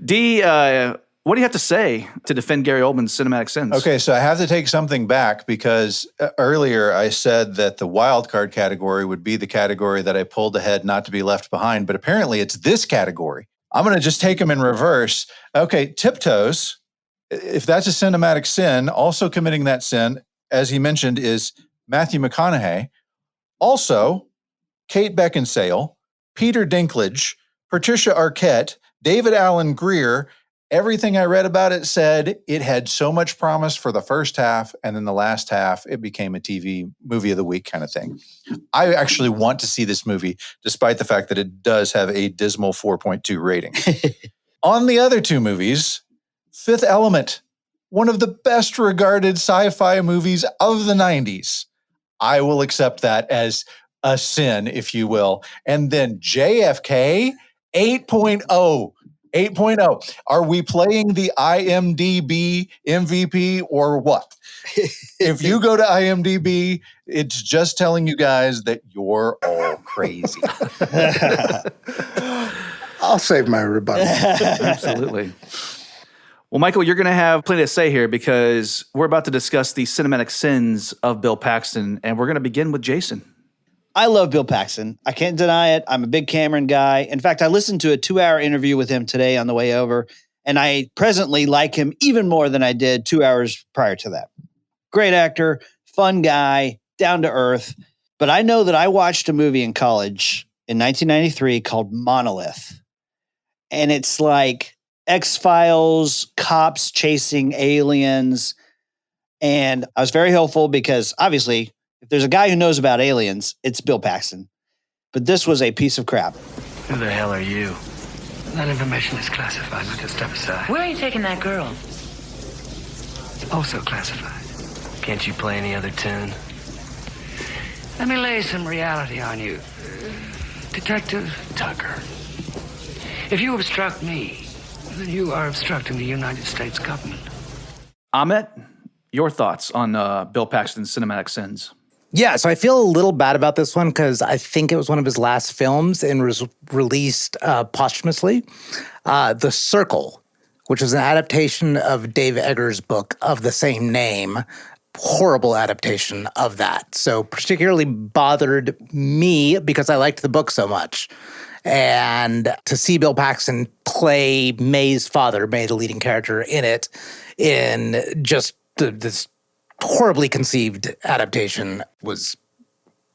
D, what do you have to say to defend Gary Oldman's cinematic sins? Okay, so I have to take something back because earlier I said that the wild card category would be the category that I pulled ahead not to be left behind, but apparently it's this category. I'm going to just take them in reverse. Okay, Tiptoes, if that's a cinematic sin, also committing that sin, as he mentioned, is Matthew McConaughey. Also, Kate Beckinsale, Peter Dinklage, Patricia Arquette, David Alan Grier. Everything I read about it said it had so much promise for the first half, and then the last half, it became a TV movie of the week kind of thing. I actually want to see this movie, despite the fact that it does have a dismal 4.2 rating. On the other 2 movies, Fifth Element, one of the best regarded sci-fi movies of the 90s. I will accept that as a sin, if you will. And then JFK, 8.0. 8.0. Are we playing the IMDb MVP or what? If you go to IMDb, it's just telling you guys that you're all crazy. I'll save my rebuttal. Absolutely. Well, Michael, you're going to have plenty to say here because we're about to discuss the cinematic sins of Bill Paxton, and we're going to begin with Jason. I love Bill Paxton. I can't deny it. I'm a big Cameron guy. In fact, I listened to a 2-hour interview with him today on the way over, and I presently like him even more than I did 2 hours prior to that. Great actor, fun guy, down to earth. But I know that I watched a movie in college in 1993 called Monolith. And it's like X-Files, cops chasing aliens. And I was very hopeful because obviously, if there's a guy who knows about aliens, it's Bill Paxton. But this was a piece of crap. Who the hell are you? That information is classified. Let us step aside. Where are you taking that girl? Also classified. Can't you play any other tune? Let me lay some reality on you. Detective Tucker. If you obstruct me, then you are obstructing the United States government. Amit, your thoughts on Bill Paxton's cinematic sins? Yeah, so I feel a little bad about this one because I think it was one of his last films and was released posthumously. The Circle, which was an adaptation of Dave Eggers' book of the same name. Horrible adaptation of that. So particularly bothered me because I liked the book so much. And to see Bill Paxton play May's father, May, the leading character in it, in just this horribly conceived adaptation was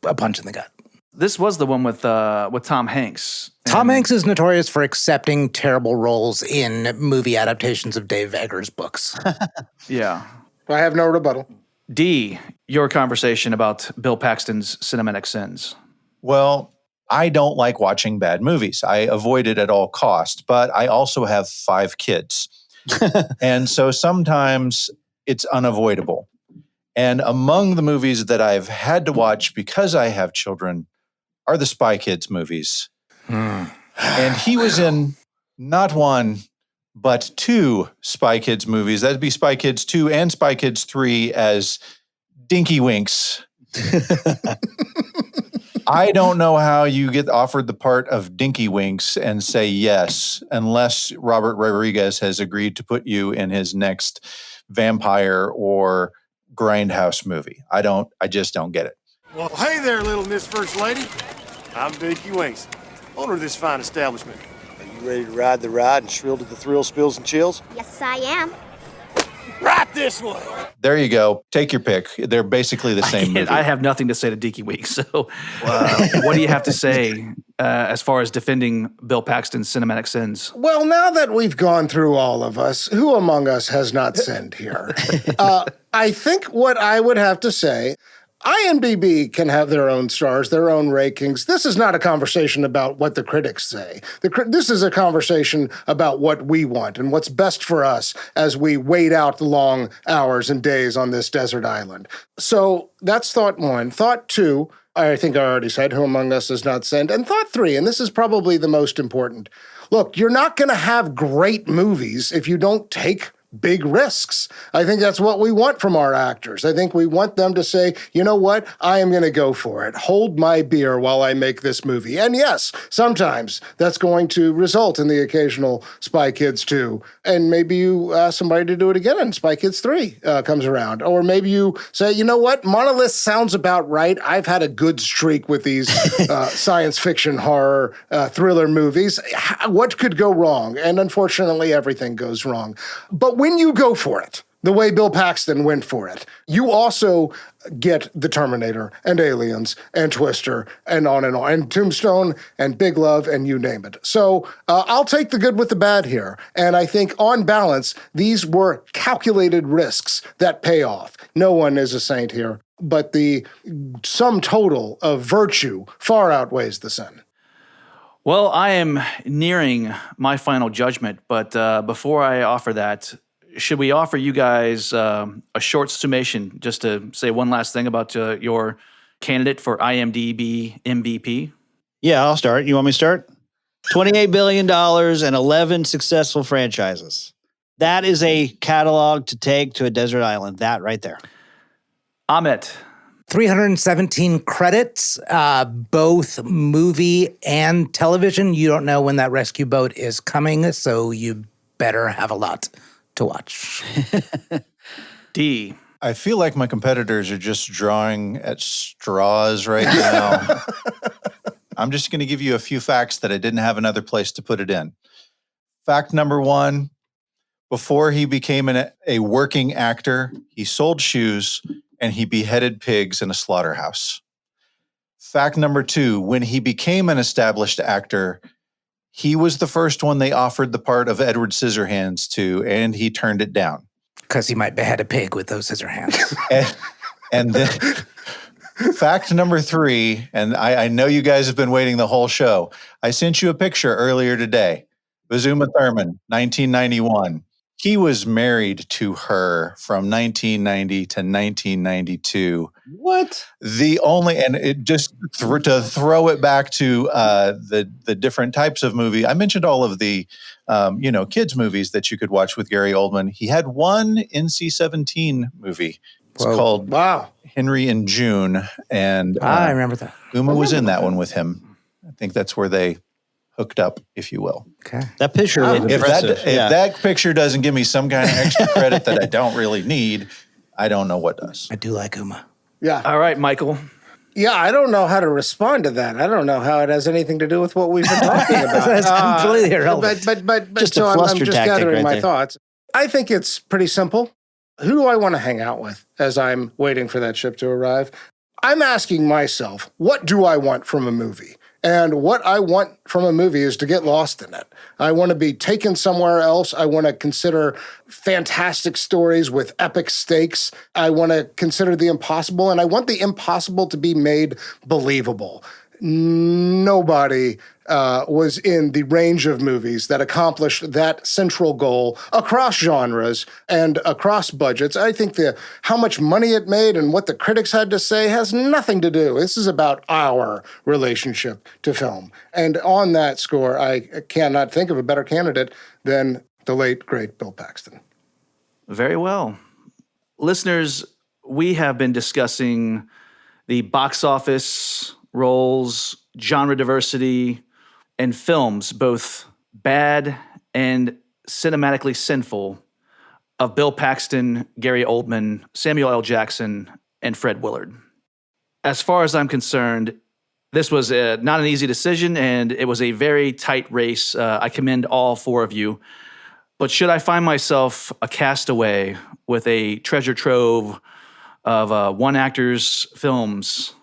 a punch in the gut. This was the one with Tom Hanks. Tom Hanks is notorious for accepting terrible roles in movie adaptations of Dave Eggers' books. Yeah. I have no rebuttal. D, your conversation about Bill Paxton's cinematic sins. Well, I don't like watching bad movies. I avoid it at all costs, but I also have 5 kids. And so sometimes it's unavoidable. And among the movies that I've had to watch because I have children are the Spy Kids movies. And he was in not one, but 2 Spy Kids movies. That'd be Spy Kids 2 and Spy Kids 3 as Dinky Winks. I don't know how you get offered the part of Dinky Winks and say yes, unless Robert Rodriguez has agreed to put you in his next vampire or grindhouse movie. I just don't get it. Well, hey there, little Miss First Lady. I'm Dinky Winks, owner of this fine establishment. Are you ready to ride the ride and shrill to the thrill, spills, and chills? Yes, I am. Right this way. There you go. Take your pick. They're basically the same movie. I have nothing to say to Dinky Week. So what do you have to say as far as defending Bill Paxton's cinematic sins? Well, now that we've gone through all of us, who among us has not sinned here? I think what I would have to say, IMDb can have their own stars, their own rankings. This is not a conversation about what the critics say. This is a conversation about what we want and what's best for us as we wait out the long hours and days on this desert island. So that's thought 1. Thought 2, I think I already said, who among us has not sinned. And thought 3, and this is probably the most important. Look, you're not going to have great movies if you don't take big risks. I think that's what we want from our actors. I think we want them to say, you know what, I am going to go for it. Hold my beer while I make this movie. And yes, sometimes that's going to result in the occasional Spy Kids 2. And maybe you ask somebody to do it again and Spy Kids 3 comes around. Or maybe you say, you know what, Monolith sounds about right. I've had a good streak with these science fiction, horror, thriller movies. What could go wrong? And unfortunately, everything goes wrong. But when you go for it, the way Bill Paxton went for it, you also get The Terminator and Aliens and Twister and on, and Tombstone and Big Love and you name it. So I'll take the good with the bad here. And I think on balance, these were calculated risks that pay off. No one is a saint here, but the sum total of virtue far outweighs the sin. Well, I am nearing my final judgment, but before I offer that, should we offer you guys a short summation just to say one last thing about your candidate for IMDb MVP? Yeah, I'll start. You want me to start? $28 billion and 11 successful franchises. That is a catalog to take to a desert island. That right there. Amit. 317 credits, both movie and television. You don't know when that rescue boat is coming, so you better have a lot to watch. D. I feel like my competitors are just drawing at straws right now. I'm just going to give you a few facts that I didn't have another place to put it in. Fact number 1, before he became a working actor, he sold shoes and he beheaded pigs in a slaughterhouse. Fact number 2, when he became an established actor, he was the first one they offered the part of Edward Scissorhands to, and he turned it down. Because he might behead a pig with those scissor hands. and Fact number 3, and I know you guys have been waiting the whole show. I sent you a picture earlier today. Uma Thurman, 1991. He was married to her from 1990 to 1992. What? The only, and it just to throw it back to the different types of movie. I mentioned all of the, kids movies that you could watch with Gary Oldman. He had one NC-17 movie. It's called Henry and June, and I remember that. Uma was in that one with him. I think that's where they hooked up, if you will. Okay. That picture is If impressive. that picture doesn't give me some kind of extra credit that I don't really need, I don't know what does. I do like Uma. Yeah. All right, Michael. Yeah, I don't know how to respond to that. I don't know how it has anything to do with what we've been talking about. That's completely irrelevant. But Just so a I'm fluster just tactic gathering right my there. thoughts. I think it's pretty simple. Who do I want to hang out with as I'm waiting for that ship to arrive? I'm asking myself, what do I want from a movie? And what I want from a movie is to get lost in it. I want to be taken somewhere else. I want to consider fantastic stories with epic stakes. I want to consider the impossible, and I want the impossible to be made believable. Nobody was in the range of movies that accomplished that central goal across genres and across budgets. I think how much money it made and what the critics had to say has nothing to do. This is about our relationship to film. And on that score, I cannot think of a better candidate than the late, great Bill Paxton. Very well. Listeners, we have been discussing the box office roles, genre diversity, and films, both bad and cinematically sinful, of Bill Paxton, Gary Oldman, Samuel L. Jackson, and Fred Willard. As far as I'm concerned, this was not an easy decision, and it was a very tight race. I commend all 4 of you. But should I find myself a castaway with a treasure trove of one actor's films,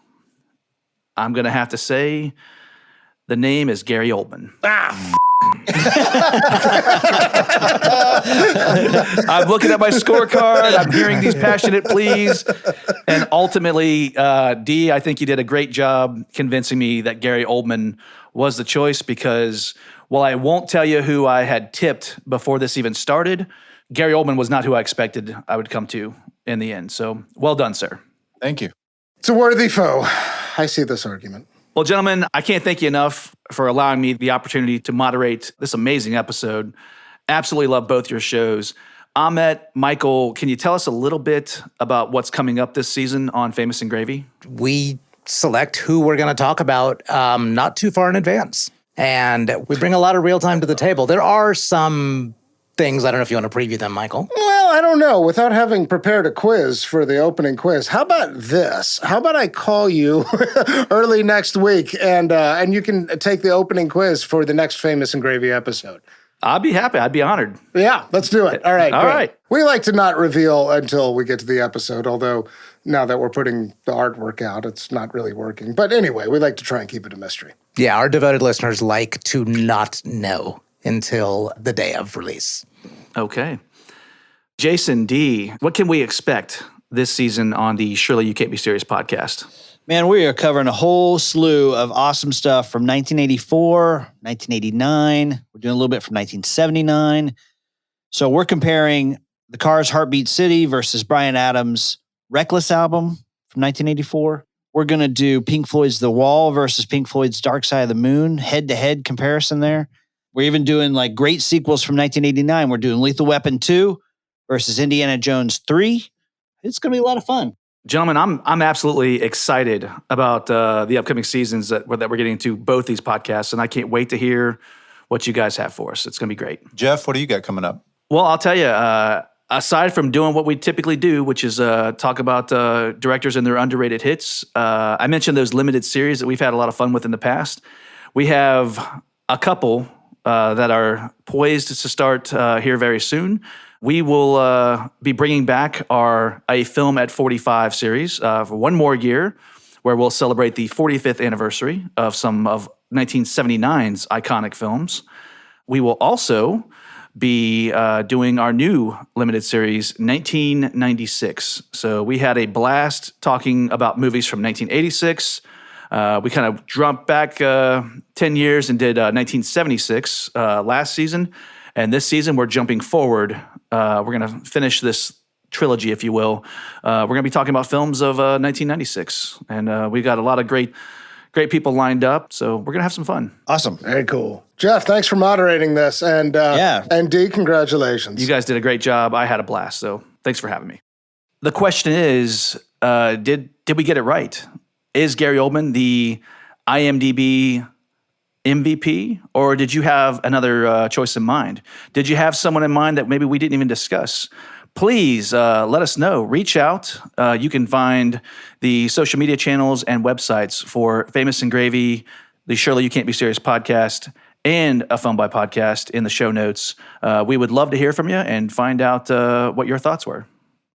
I'm going to have to say the name is Gary Oldman. I'm looking at my scorecard. I'm hearing these passionate pleas. And ultimately, D, I think you did a great job convincing me that Gary Oldman was the choice because while I won't tell you who I had tipped before this even started, Gary Oldman was not who I expected I would come to in the end. So well done, sir. Thank you. It's a worthy foe. I see this argument. Well, gentlemen, I can't thank you enough for allowing me the opportunity to moderate this amazing episode. Absolutely love both your shows. Amit, Michael, can you tell us a little bit about what's coming up this season on Famous and Gravy? We select who we're going to talk about not too far in advance. And we bring a lot of real time to the table. There are some things, I don't know if you want to preview them, Michael. Well, I don't know. Without having prepared a quiz for the opening quiz, how about this? How about I call you early next week and you can take the opening quiz for the next Famous and Gravy episode? I'd be happy. I'd be honored. Yeah, let's do it. All right. All great. right. We like to not reveal until we get to the episode, although now that we're putting the artwork out, it's not really working. But anyway, we like to try and keep it a mystery. Yeah, our devoted listeners like to not know until the day of release. Okay. Jason D., what can we expect this season on the Surely You Can't Be Serious podcast? Man, we are covering a whole slew of awesome stuff from 1984, 1989. We're doing a little bit from 1979. So we're comparing The Cars' Heartbeat City versus Bryan Adams' Reckless album from 1984. We're going to do Pink Floyd's The Wall versus Pink Floyd's Dark Side of the Moon, head-to-head comparison there. We're even doing like great sequels from 1989. We're doing Lethal Weapon 2 versus Indiana Jones 3. It's going to be a lot of fun. Gentlemen, I'm absolutely excited about the upcoming seasons that we're getting into both these podcasts, and I can't wait to hear what you guys have for us. It's going to be great. Jeff, what do you got coming up? Well, I'll tell you, aside from doing what we typically do, which is talk about directors and their underrated hits, I mentioned those limited series that we've had a lot of fun with in the past. We have a couple that are poised to start here very soon. We will be bringing back our A Film at 45 series for one more year, where we'll celebrate the 45th anniversary of some of 1979's iconic films. We will also be doing our new limited series, 1996. So we had a blast talking about movies from 1986. We kind of jumped back 10 years and did 1976 last season. And this season, we're jumping forward. We're going to finish this trilogy, if you will. We're going to be talking about films of 1996. And we got a lot of great people lined up. So we're going to have some fun. Awesome. Very cool. Jeff, thanks for moderating this. And Dee, congratulations. You guys did a great job. I had a blast. So thanks for having me. The question is, did we get it right? Is Gary Oldman the IMDb MVP, or did you have another choice in mind? Did you have someone in mind that maybe we didn't even discuss? Please let us know. Reach out. You can find the social media channels and websites for Famous and Gravy, the Surely You Can't Be Serious podcast, and a Film by Podcast in the show notes. We would love to hear from you and find out what your thoughts were.